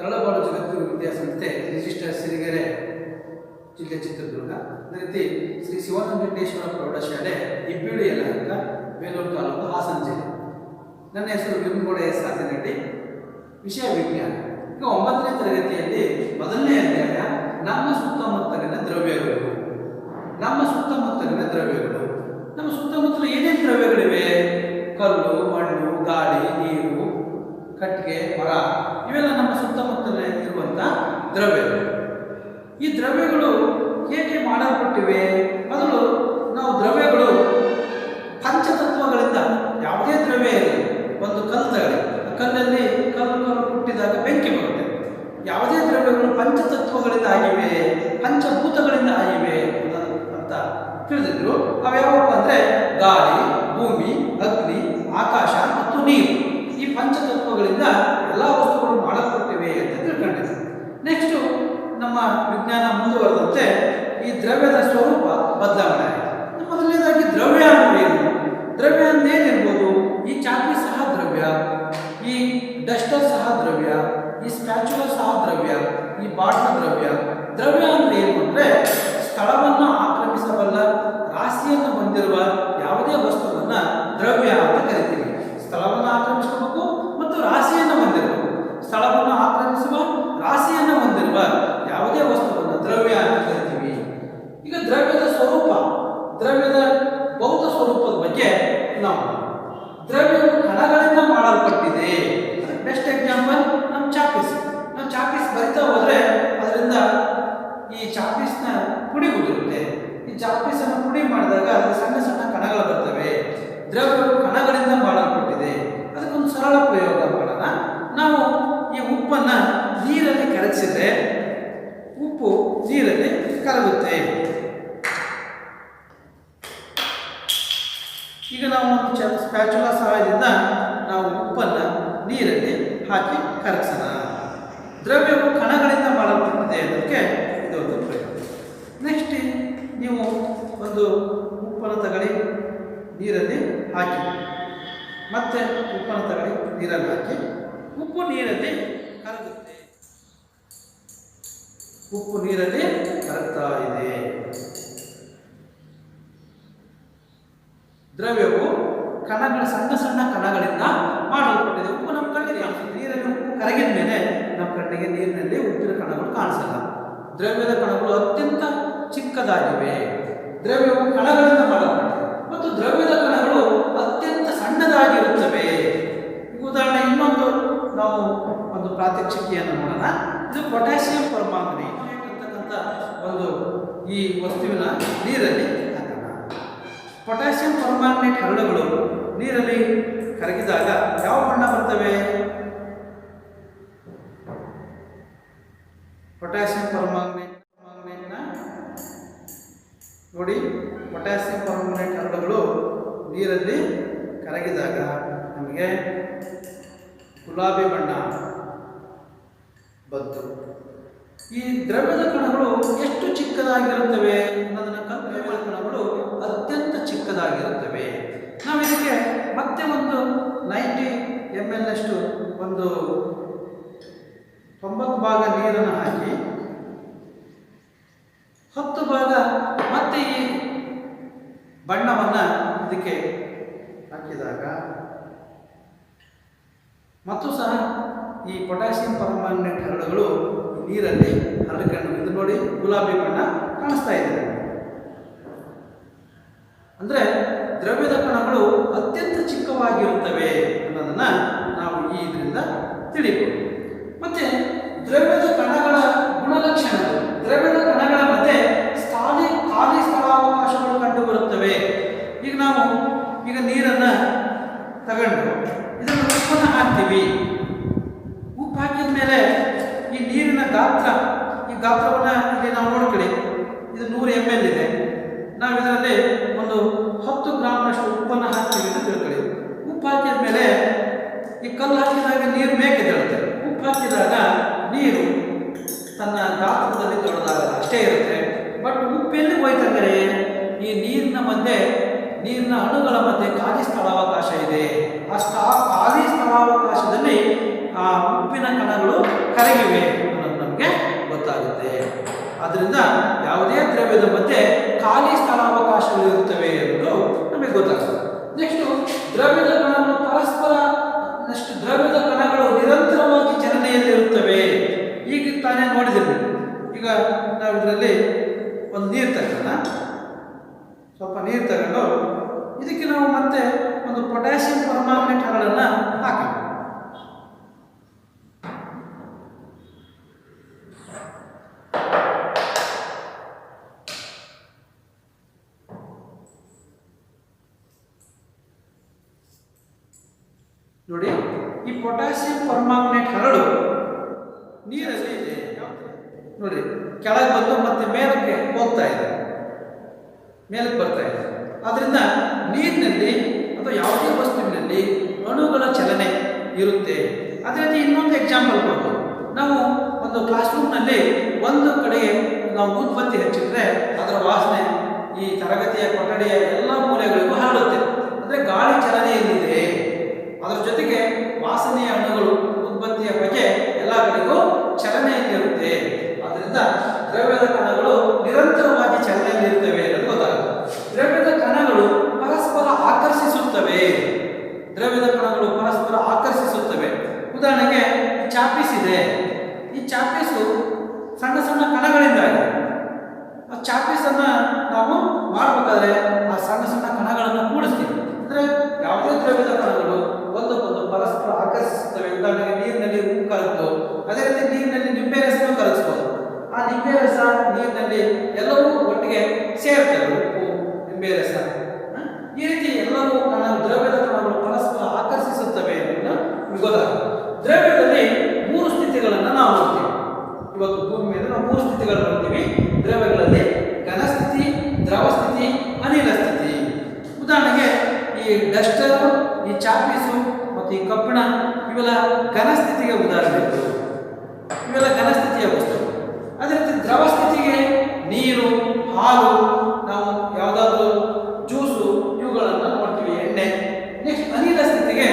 ತರಳಬಾಳು ಜಗದ್ಗುರು ವಿದ್ಯಾಸಂಸ್ಥೆ ರಿಜಿಸ್ಟರ್ ಸಿರಿಗೆರೆ ಜಿಲ್ಲೆ ಚಿತ್ರದುರ್ಗ, ಅದೇ ರೀತಿ ಶ್ರೀ ಶಿವಾನಂದೇಶ್ವರ ಪ್ರೌಢಶಾಲೆ ಇಬ್ಬಿಡಿ ಯಲಹಂಕ ಬೇಲೂರು ತಾಲೂಕು ಹಾಸನ ಜಿಲ್ಲೆ. ನನ್ನ ಹೆಸರು ವಿಮಗೌಡ ಎಸ್ ಆದಿನಟ್ಟಿ, ವಿಷಯ ವಿಜ್ಞಾನ. ಈಗ 9ನೇ ತರಗತಿಯಲ್ಲಿ ಮೊದಲನೇ ಅಧ್ಯಾಯ ನಮ್ಮ ಸುತ್ತಮುತ್ತಲಿನ ದ್ರವ್ಯಗಳು. ನಮ್ಮ ಸುತ್ತಮುತ್ತಲಿನ ದ್ರವ್ಯಗಳು, ನಮ್ಮ ಸುತ್ತಮುತ್ತಲು ಏನೇನು ದ್ರವ್ಯಗಳಿವೆ? ಕಲ್ಲು, ಮಣ್ಣು, ಗಾಳಿ, ನೀರು, ಕಟ್ಟಿಗೆ, ಮರ, ಇವೆಲ್ಲ ನಮ್ಮ ಸುತ್ತಮುತ್ತಲೇ ಇರುವಂಥ ದ್ರವ್ಯಗಳು. ಈ ದ್ರವ್ಯಗಳು ಹೇಗೆ ಮಾಡಲ್ಪಟ್ಟಿವೆ? ಮೊದಲು ನಾವು ದ್ರವ್ಯಗಳು ಪಂಚತತ್ವಗಳಿಂದ, ಯಾವುದೇ ದ್ರವ್ಯ ಇರಲಿ, ಒಂದು ಕಲ್ಲು ತಗೊಳ್ಳಿ, ಕಲ್ಲಲ್ಲಿ ಕಲ್ಲು ಹುಟ್ಟಿದಾಗ ಬೆಂಕಿ ಬರುತ್ತೆ. ಯಾವುದೇ ದ್ರವ್ಯಗಳು ಪಂಚತತ್ವಗಳಿಂದ ಆಗಿವೆ, ಪಂಚಭೂತಗಳಿಂದ ಆಗಿವೆ ಅಂತ ತಿಳಿದಿದ್ರು. ಅವ್ಯಾವಪ್ಪ ಅಂದರೆ ಗಾಳಿ, ಭೂಮಿ, ಅಗ್ನಿ, ಆಕಾಶ ಮತ್ತು ನೀರು. ಈ ಪಂಚತತ್ವಗಳಿಂದ ಎಲ್ಲ ವಸ್ತುಗಳು ಮಾಡಲ್ಪಟ್ಟಿವೆ ಅಂತ ತಿಳ್ಕೊಂಡಿದ್ರು. ನೆಕ್ಸ್ಟು ನಮ್ಮ ವಿಜ್ಞಾನ ಮುಂದುವರೆದಂತೆ ಈ ದ್ರವ್ಯದ ಸ್ವರೂಪ ಬದಲಾವಣೆ ಆಯಿತು. ಮೊದಲನೇದಾಗಿ ದ್ರವ್ಯ ಅಂದ್ರೆ ಏನು? ದ್ರವ್ಯ ಅಂದ್ರೆ ಏನಿರ್ಬೋದು? ಈ ಚಾಪಿ ಸಹ ದ್ರವ್ಯ, ಈ ಡಸ್ಟರ್ ಸಹ ದ್ರವ್ಯ, ಈ ಸ್ಪ್ಯಾಚುಲಾ ಸಹ ದ್ರವ್ಯ, ಈ ಬಾಟ್ಲ ದ್ರವ್ಯ. ದ್ರವ್ಯ ಅಂದ್ರೆ ಏನು ಅಂದರೆ ಸ್ಥಳವನ್ನು ಆಕ್ರಮಿಸಬಲ್ಲ, ರಾಶಿಯನ್ನು ಹೊಂದಿರುವ ಯಾವುದೇ ವಸ್ತುವನ್ನು ದ್ರವ್ಯ ಅಂತ ಕರಿತೀವಿ. ಸ್ಥಳವನ್ನು ಆಕ್ರಮಿಸಬೇಕು ಮತ್ತು ರಾಶಿಯನ್ನು ಹೊಂದಿರಬೇಕು. ಸ್ಥಳವನ್ನು ಆಕ್ರಮಿಸುವ, ರಾಶಿಯನ್ನು ಹೊಂದಿರುವ ಯಾವುದೇ ವಸ್ತುವನ್ನು ದ್ರವ್ಯ ಅಂತ ಕರಿತೀವಿ. ಈಗ ದ್ರವ್ಯದ ಸ್ವರೂಪ, ದ್ರವ್ಯದ ಭೌತ ಸ್ವರೂಪದ ಬಗ್ಗೆ ನಾವು, ದ್ರವ್ಯವು ಕಣಗಳಿಂದ ಮಾಡಲ್ಪಟ್ಟಿದೆ. ಬೆಸ್ಟ್ ಎಕ್ಸಾಂಪಲ್ ನಮ್ಮ ಚಾಪೀಸ್. ನಾವು ಚಾಪೀಸ್ ಬರಿತಾ ಹೋದರೆ ಅದರಿಂದ ಈ ಚಾಪೀಸ್ನ ಪುಡಿ ಉದುರುತ್ತೆ. ಈ ಚಾಪೀಸನ್ನು ಪುಡಿ ಮಾಡಿದಾಗ ಅದಕ್ಕೆ ಸಣ್ಣ ಸಣ್ಣ ಕಣಗಳು ಬರ್ತವೆ. ದ್ರವ್ಯವು ಕಣಗಳಿಂದ ಮಾಡಲ್ಪಟ್ಟಿದೆ. ಅದಕ್ಕೊಂದು ಸರಳ ಪ್ರಯೋಗ ಮಾಡೋಣ. ನಾವು ಈ ಉಪ್ಪನ್ನು ನೀರಲ್ಲಿ ಕರಗಿಸಿದ್ರೆ ಉಪ್ಪು ನೀರಲ್ಲಿ ಕರಗುತ್ತೆ. ಈಗ ನಾವು ಒಂದು ಸ್ಪ್ಯಾಚುಲಾ ಸಹಾಯದಿಂದ ನಾವು ಉಪ್ಪನ್ನು ನೀರಲ್ಲಿ ಹಾಕಿ ಕರಗಿಸೋಣ. ದ್ರವ್ಯವು ಕಣಗಳಿಂದ ಮಾಡಲ್ಪಟ್ಟಿದೆ ಅನ್ನೋದಕ್ಕೆ ಇದೊಂದು ಪ್ರಯೋಗ. ನೆಕ್ಸ್ಟ್ ನೀವು ಒಂದು ಉಪ್ಪನ್ನು ತಗೊಳ್ಳಿ, ನೀರಲ್ಲಿ ಹಾಕಿ, ಮತ್ತೆ ಉಪ್ಪನ್ನು ತಗೊಳ್ಳಿ, ನೀರಲ್ಲಿ ಹಾಕಿ, ಉಪ್ಪು ನೀರಲ್ಲಿ ಕರಗುತ್ತೆ. ಉಪ್ಪು ನೀರಲ್ಲಿ ಕರಗ್ತಾ ಇದೆ. ದ್ರವ್ಯವು ಕಣಗಳ, ಸಣ್ಣ ಸಣ್ಣ ಕಣಗಳಿಂದ ಮಾಡಲ್ಪಟ್ಟಿದೆ. ಉಪ್ಪು ನಮ್ಮ ಕಣ್ಣಿಗೆ, ನೀರಲ್ಲಿ ಉಪ್ಪು ಕರಗಿದ ಮೇಲೆ ನಮ್ಮ ಕಣ್ಣಿಗೆ ನೀರಿನಲ್ಲಿ ಉಪ್ಪಿನ ಕಣಗಳು ಕಾಣಿಸಲ್ಲ. ದ್ರವ್ಯದ ಕಣಗಳು ಅತ್ಯಂತ ಚಿಕ್ಕದಾಗಿವೆ. ದ್ರವ್ಯವು ಕಣಗಳಿಂದ ಮಾಡಲ್ಪಟ್ಟಿದೆ ಮತ್ತು ದ್ರವ್ಯದ ಕಣಗಳು ಅತ್ಯಂತ ಸಣ್ಣದಾಗಿರುತ್ತವೆ. ಉದಾಹರಣೆ ಇನ್ನೊಂದು ನಾವು ಒಂದು ಪ್ರಾತ್ಯಕ್ಷಿಕೆಯನ್ನು ನೋಡೋಣ. ಇದು ಪೊಟ್ಯಾಸಿಯಂ ಪರ್ಮಾಂಗನೇಟ್ ಅಂತಕ್ಕಂಥ ಒಂದು ಈ ವಸ್ತುವಿನ ನೀರಲ್ಲಿ ಹಾಕೋಣ. ಪೊಟ್ಯಾಸಿಯಂ ಪರ್ಮಾಂಗನೇಟ್ ಹರಳುಗಳು ನೀರಲ್ಲಿ ಕರಗಿದಾಗ ಯಾವ ಬಣ್ಣ ಬರ್ತವೆ? ಪೊಟ್ಯಾಸಿಯಂ ಪರ್ಮಾಂಗನೇಟ್ನ ನೋಡಿ, ಪೊಟ್ಯಾಸಿಯಂ ಪರ್ಮಾಂಗನೇಟ್ ಹರಳುಗಳು ನೀರಲ್ಲಿ ಕರಗಿದಾಗ ನಮಗೆ ಗುಲಾಬಿ ಬಣ್ಣ ಬಂತು. ಈ ದ್ರವ್ಯದ ಕಣಗಳು ಎಷ್ಟು ಚಿಕ್ಕದಾಗಿರುತ್ತವೆ ಅನ್ನೋದನ್ನು ದ್ರವ್ಯದ ಕಣಗಳು ಅತ್ಯಂತ ಚಿಕ್ಕದಾಗಿರುತ್ತವೆ. ನಾವು ಇದಕ್ಕೆ ಮತ್ತೆ ಒಂದು 90 ml ಅಷ್ಟು ಒಂದು 90 ಭಾಗ ನೀರನ್ನು ಹಾಕಿ 10 ಭಾಗ ಮತ್ತೆ ಈ ಬಣ್ಣವನ್ನು ಇದಕ್ಕೆ ಹಾಕಿದಾಗ ಮತ್ತು ಸಹ ಈ ಪೊಟ್ಯಾಸಿಯಂ ಪರ್ಮಾಂಗನೇಟ್ ಹರಳುಗಳು ನೀರಲ್ಲಿ ಹರಡಿಕೊಂಡು, ಇದು ನೋಡಿ ಗುಲಾಬಿ ಬಣ್ಣ ಕಾಣಿಸ್ತಾ ಇದೆ. ಅಂದರೆ ದ್ರವ್ಯದ ಕಣಗಳು ಅತ್ಯಂತ ಚಿಕ್ಕವಾಗಿರುತ್ತವೆ ಅನ್ನೋದನ್ನು ನಾವು ಈ ಇದರಿಂದ ತಿಳಿಬಹುದು. ಮತ್ತೆ ದ್ರವ್ಯದ ಕಣಗಳ ಗುಣಲಕ್ಷಣಗಳು, ದ್ರವ್ಯದ ಕಣಗಳ ಮಧ್ಯೆ ಖಾಲಿ ಸ್ಥಳಾವಕಾಶಗಳು ಕಂಡು ಬರುತ್ತವೆ. ಈಗ ನಾವು ನೀರನ್ನು ತಗೊಂಡು ಇದನ್ನು ಉಪ್ಪನ್ನು ಹಾಕ್ತೀವಿ. ಉಪ್ಪು ಹಾಕಿದ ಮೇಲೆ ಈ ನೀರಿನ ಗಾತ್ರ, ಈ ಗಾತ್ರವನ್ನು ಇಲ್ಲಿ ನಾವು ನೋಡ್ಕೊಳ್ಳಿ, ಇದು 100 ml ಇದೆ. ನಾವು ಇದರಲ್ಲಿ ಒಂದು 10 ಗ್ರಾಮ್ನಷ್ಟು ಉಪ್ಪನ್ನು ಹಾಕ್ತೀವಿ ಅಂತ ತಿಳ್ಕೊಳ್ಳಿ. ಉಪ್ಪು ಹಾಕಿದ ಮೇಲೆ ಈ ಕಲ್ಲು ಹಾಕಿದಾಗ ನೀರು ಮೇಕೆದ್ದೇಳುತ್ತೆ. ಉಪ್ಪು ಹಾಕಿದಾಗ ನೀರು ತನ್ನ ಗಾತ್ರದಲ್ಲಿ ದೊಡ್ಡದಾಗಲ್ಲ, ಅಷ್ಟೇ ಇರುತ್ತೆ. ಬಟ್ ಉಪ್ಪು ಎಲ್ಲಿ ಹೋಯ್ತಂದರೆ ಈ ನೀರಿನ ಮಧ್ಯೆ, ನೀರಿನ ಅಣುಗಳ ಮಧ್ಯೆ ಖಾಲಿ ಸ್ಥಳಾವಕಾಶ ಇದೆ. ಆ ಖಾಲಿ ಸ್ಥಳಾವಕಾಶದಲ್ಲಿ ಆ ಉಪ್ಪಿನ ಕಣಗಳು ಕರಗಿ ಕರಗಿವೆ ಅನ್ನೋದು ನಮಗೆ ಗೊತ್ತಾಗುತ್ತೆ. ಆದ್ದರಿಂದ ಯಾವುದೇ ದ್ರವ್ಯದ ಮಧ್ಯೆ ಖಾಲಿ ಸ್ಥಳಾವಕಾಶಗಳು ಇರುತ್ತವೆ ಅನ್ನೋದು ನಮಗೆ ಗೊತ್ತಾಗುತ್ತೆ. ನೆಕ್ಸ್ಟು ದ್ರವ್ಯದ ಕಣಗಳು ಪರಸ್ಪರ ದ್ರವ್ಯದ ಕಣಗಳು ನಿರಂತರವಾಗಿ ಚಲನೆಯಲ್ಲಿರುತ್ತವೆ. ಈಗ ತಾನೇ ನೋಡಿದ್ದೀವಿ. ಈಗ ನಾವು ಇದರಲ್ಲಿ ಒಂದು ನೀರು ತಗೋಣ, ಸ್ವಲ್ಪ ನೀರು ತಗೊಂಡು ಇದಕ್ಕೆ ನಾವು ಮತ್ತೆ ಒಂದು ಪೊಟ್ಯಾಷಿಯಂ ಪರ್ಮಾಂಗನೇಟ್ ಹರಳನ್ನು ಹಾಕಿ ನೋಡಿ. ಈ ಪೊಟ್ಯಾಷಿಯಂ ಪರ್ಮಾಂಗನೇಟ್ ಹರಳು ನೀರಲ್ಲಿ ಇದೆ ನೋಡಿ, ಕೆಳಗೆ ಬಂದು ಮತ್ತೆ ಮೇಲಕ್ಕೆ ಹೋಗ್ತಾ ಇದೆ, ಮೇಲಕ್ಕೆ ಬರ್ತಾ ಇದೆ. ಆದ್ದರಿಂದ ನೀರಿನಲ್ಲಿ ಅಥವಾ ಯಾವುದೇ ವಸ್ತುವಿನಲ್ಲಿ ಅಣುಗಳ ಚಲನೆ ಇರುತ್ತೆ. ಅದೇ ರೀತಿ ಇನ್ನೊಂದು ಎಕ್ಸಾಂಪಲ್ ಕೊಡ್ಬೋದು. ನಾವು ಒಂದು ಕ್ಲಾಸ್ ರೂಮ್ನಲ್ಲಿ ಒಂದು ಕಡೆಗೆ ನಾವು ಊದ್ಬತ್ತಿ ಹಚ್ಚಿದ್ರೆ ಅದರ ವಾಸನೆ ಈ ತರಗತಿಯ ಕೊಠಡಿಯ ಎಲ್ಲ ಮೂಲೆಗಳಿಗೂ ಹರಡುತ್ತೆ. ಅಂದರೆ ಗಾಳಿ ಚಲನೆ ಎಲ್ಲಿದೆ ಅದರ ಜೊತೆಗೆ ವಾಸನೆಯ ಅಣುಗಳು ಊದ್ಬತ್ತಿಯ ಬಗ್ಗೆ ಎಲ್ಲ ಕಡೆಗೂ ಚಲನೆಯಲ್ಲಿರುತ್ತೆ. ಆದ್ದರಿಂದ ದ್ರವ್ಯದ ಕಣಗಳು ನಿರಂತರವಾಗಿ ಚಲನೆಯಲ್ಲಿರುತ್ತವೆ ಅನ್ನೋದು ಗೊತ್ತಾಗುತ್ತೆ. ದ್ರವ್ಯದ ಕಣಗಳು ಪರಸ್ಪರ ಆಕರ್ಷಿಸುತ್ತವೆ. ದ್ರವ್ಯದ ಕಣಗಳು ಪರಸ್ಪರ ಆಕರ್ಷಿಸುತ್ತವೆ. ಉದಾಹರಣೆಗೆ ಚಾಪೀಸ್ ಇದೆ. ಈ ಚಾಪೀಸು ಸಣ್ಣ ಸಣ್ಣ ಕಣಗಳಿಂದ ಇದೆ. ಆ ಚಾಪೀಸನ್ನು ನಾವು ಮಾಡಬೇಕಾದ್ರೆ ಆ ಸಣ್ಣ ಸಣ್ಣ ಕಣಗಳನ್ನು ಕೂಡಿಸ್ತೀವಿ. ಅಂದರೆ ಯಾವುದೇ ದ್ರವ್ಯದ ಕಣಗಳು ಒಂದಕ್ಕೊಂದು ಪರಸ್ಪರ ಆಕರ್ಷಿಸುತ್ತವೆ. ಉದಾಹರಣೆಗೆ ನೀರಿನಲ್ಲಿ ಉಪ್ಪು ಕರಗಿತು, ಅದೇ ರೀತಿ ನೀರಿನಲ್ಲಿ ನಿಂಬೆ ರಸವನ್ನು ಕರಗಿಸ್ಬೋದು. ಆ ನಿಂಬೆ ರಸ ನೀರಿನಲ್ಲಿ ಎಲ್ಲವೂ ಒಟ್ಟಿಗೆ ಸೇರ್ತವೆ, ಉಪ್ಪು ನಿಂಬೆ ರಸ. ಈ ರೀತಿ ಎಲ್ಲವೂ ದ್ರವ್ಯದ ಕಣಗಳು ಪರಸ್ಪರ ಆಕರ್ಷಿಸುತ್ತವೆ ಅನ್ನೋದು ಗೊತ್ತಾಗುತ್ತೆ. ದ್ರವ್ಯದಲ್ಲಿ 3 ಸ್ಥಿತಿಗಳನ್ನು ನಾವು ನೋಡ್ತೀವಿ. ಇವತ್ತು ಭೂಮಿ ಮೇಲೆ ನಾವು 3 ಸ್ಥಿತಿಗಳು ನೋಡ್ತೀವಿ ದ್ರವ್ಯಗಳಲ್ಲಿ: ಘನಸ್ಥಿತಿ, ದ್ರವ ಸ್ಥಿತಿ, ಅನಿಲ ಸ್ಥಿತಿ. ಉದಾಹರಣೆಗೆ ಈ ಡಸ್ಟರ್, ಈ ಚಾಪೀಸು ಮತ್ತು ಈ ಕಬ್ಬಿಣ ಇವೆಲ್ಲ ಘನಸ್ಥಿತಿಗೆ ಉದಾಹರಣೆಗಳು. ಇವೆಲ್ಲ ಘನಸ್ಥಿತಿಯ ವಸ್ತು. ಅದೇ ರೀತಿ ದ್ರವ ಸ್ಥಿತಿಗೆ ನೀರು, ಹಾಲು, ನಾವು ಯಾವುದಾದ್ರೂ ಜ್ಯೂಸು ಇವುಗಳನ್ನು ನೋಡ್ತೀವಿ, ಎಣ್ಣೆ. ನೆಕ್ಸ್ಟ್ ಅನಿಲ ಸ್ಥಿತಿಗೆ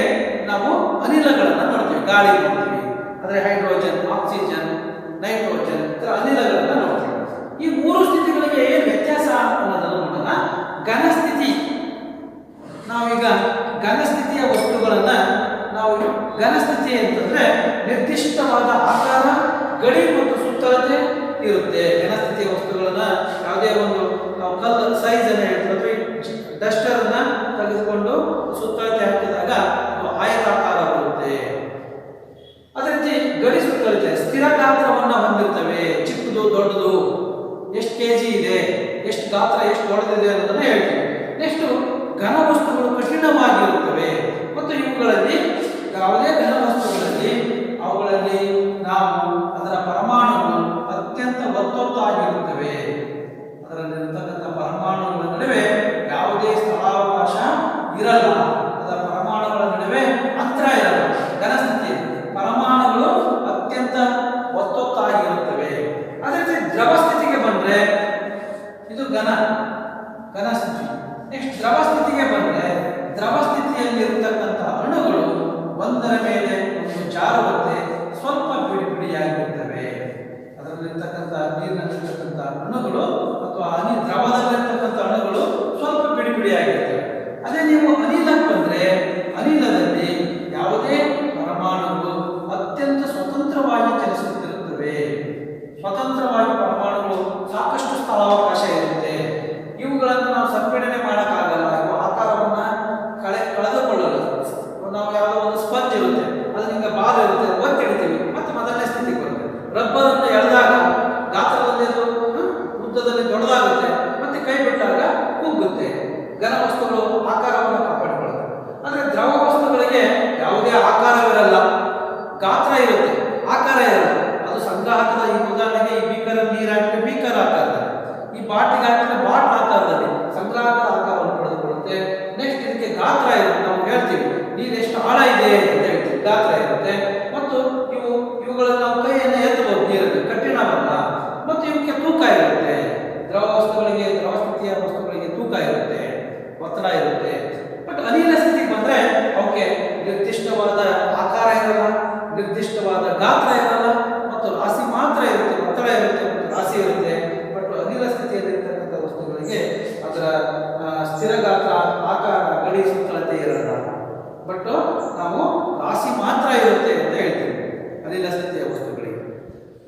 ನಾವು ಅನಿಲಗಳನ್ನು ನೋಡ್ತೀವಿ, ಗಾಳಿ ನೋಡ್ತೀವಿ. ಅಂದರೆ ಹೈಡ್ರೋಜನ್, ಆಕ್ಸಿಜನ್, ನೈಟ್ರೋಜನ್ ಇದರ ಅನಿಲಗಳನ್ನು ನೋಡ್ತೀವಿ. ಈ 3 ಸ್ಥಿತಿಗಳಿಗೆ ಏನು ವ್ಯತ್ಯಾಸ ಅನ್ನೋದನ್ನು ನೋಡೋಣ. ಘನಸ್ಥಿತಿ, ನಾವೀಗ ಘನಸ್ಥಿತಿಯ ವಸ್ತುಗಳನ್ನು ನಾವು ಘನಸ್ಥಿತಿ ಅಂತಂದರೆ ನಿರ್ದಿಷ್ಟವಾದ ಆಕಾರ, ಗಡಿ ಮತ್ತು ಸುತ್ತಳತೆ ಇರುತ್ತೆ. ಘನಸ್ಥಿತಿಯ ವಸ್ತುಗಳನ್ನು ಯಾವುದೇ ಒಂದು ನಾವು ಕಲ್ಲು ಸೈಜನ್ನು ಹೇಳ್ತೀವಿ, ಡಸ್ಟರನ್ನು ತೆಗೆದುಕೊಂಡು ಸುತ್ತಳತೆ ಹಾಕಿದಾಗ ಅದು ಆಯತಾಕಾರ ಬರುತ್ತೆ. ಅದೇ ರೀತಿ ಗಡಿ ಸುತ್ತಳತೆ ಸ್ಥಿರ ಗಾತ್ರವನ್ನು ಹೊಂದಿರ್ತವೆ. ಚಿಕ್ಕದು, ದೊಡ್ಡದು, ಎಷ್ಟು kg ಇದೆ, ಎಷ್ಟು ಗಾತ್ರ, ಎಷ್ಟು ದೊಡ್ಡದಿದೆ ಅನ್ನೋದನ್ನು ಹೇಳ್ತೀವಿ. ನೆಕ್ಸ್ಟು ಘನ ವಸ್ತುಗಳು ಕಠಿಣವಾಗಿರುತ್ತವೆ ಮತ್ತು ಇವುಗಳಲ್ಲಿ ಯಾವುದೇ ಘನ ವಸ್ತುಗಳಲ್ಲಿ ಅವುಗಳಲ್ಲಿ ನಾವು ಅದರ ಪರಮಾಣುಗಳು ಅತ್ಯಂತ ಒತ್ತೊತ್ತಾಗಿರುತ್ತವೆ. ಅದರಲ್ಲಿರ್ತಕ್ಕಂಥ ಪರಮಾಣುಗಳ ನಡುವೆ ಯಾವುದೇ ಸ್ಥಳಾವಕಾಶ ಇರಲ್ಲ. ಅದರ ಪರಮಾಣುಗಳ ನಡುವೆ ಅಂತರ ಇರಲ್ಲ. ಘನಸ್ಥಿತಿ ಪರಮಾಣುಗಳು ಅತ್ಯಂತ ಒತ್ತೊತ್ತಾಗಿರುತ್ತವೆ. ಅದೇ ರೀತಿ ದ್ರವ ಸ್ಥಿತಿಗೆ ಬಂದರೆ ಇದು ಘನಸ್ಥಿತಿ. ನೆಕ್ಸ್ಟ್ ದ್ರವ ಸ್ಥಿತಿಗೆ ಬಂದರೆ ದ್ರವ ಸ್ಥಿತಿಯಲ್ಲಿರ್ತಕ್ಕಂಥ ಅಣುಗಳು ಒಂದರ ಮೇಲೆ ಒಂದು ಜಾರುವಂತೆ ಸ್ವಲ್ಪ ಬಿಡಿಯಾಗಿರುತ್ತವೆ. ಅದರಲ್ಲಿರ್ತಕ್ಕಂಥ ನೀರಿನಲ್ಲಿರ್ತಕ್ಕಂಥ ಅಣುಗಳು ಅಥವಾ ದ್ರವದಲ್ಲಿರ್ತಕ್ಕಂಥ ಅಣುಗಳು ಸ್ವಲ್ಪ ಬಿಡಿಯಾಗಿರ್ತವೆ. ಅದೇ ನೀವು ಅನಿಲಕ್ಕೆ ಬಂದರೆ ಅನಿಲದಲ್ಲಿ ಯಾವುದೇ ಪರಮಾಣುಗಳು ಅತ್ಯಂತ ಸ್ವತಂತ್ರವಾಗಿ ಚಲಿಸುತ್ತಿರುತ್ತವೆ. ಸ್ವತಂತ್ರವಾಗಿ ಪರಮಾಣುಗಳು ಸಾಕಷ್ಟು ಸ್ಥಳಾವಕಾಶ ಇರುತ್ತೆ. ಇವುಗಳನ್ನು ನಾವು ಸಂಪೀಡನೆ ಮಾಡೋಕ್ಕಾಗಲ್ಲ. ಇವು ಆಕಾರವನ್ನು ಕಳೆದುಕೊಳ್ಳಲು ನಾವು ಯಾವುದೋ ಒಂದು ಸ್ಪಂಜ್ ಇರುತ್ತೆ, ಅದರಿಂದ ಬಾಲ್ ಇರುತ್ತೆ, ಒತ್ತಿ ಹಿಡಿತೀವಿ, ಮತ್ತೆ ಮೊದಲನೇ ಸ್ಥಿತಿಗೆ ಬರುತ್ತೆ. ರಬ್ಬರನ್ನು ಎಳೆದಾಗ ಗಾತ್ರದಲ್ಲಿ ಅದು ಉದ್ದದಲ್ಲಿ ದೊಡ್ಡದಾಗುತ್ತೆ,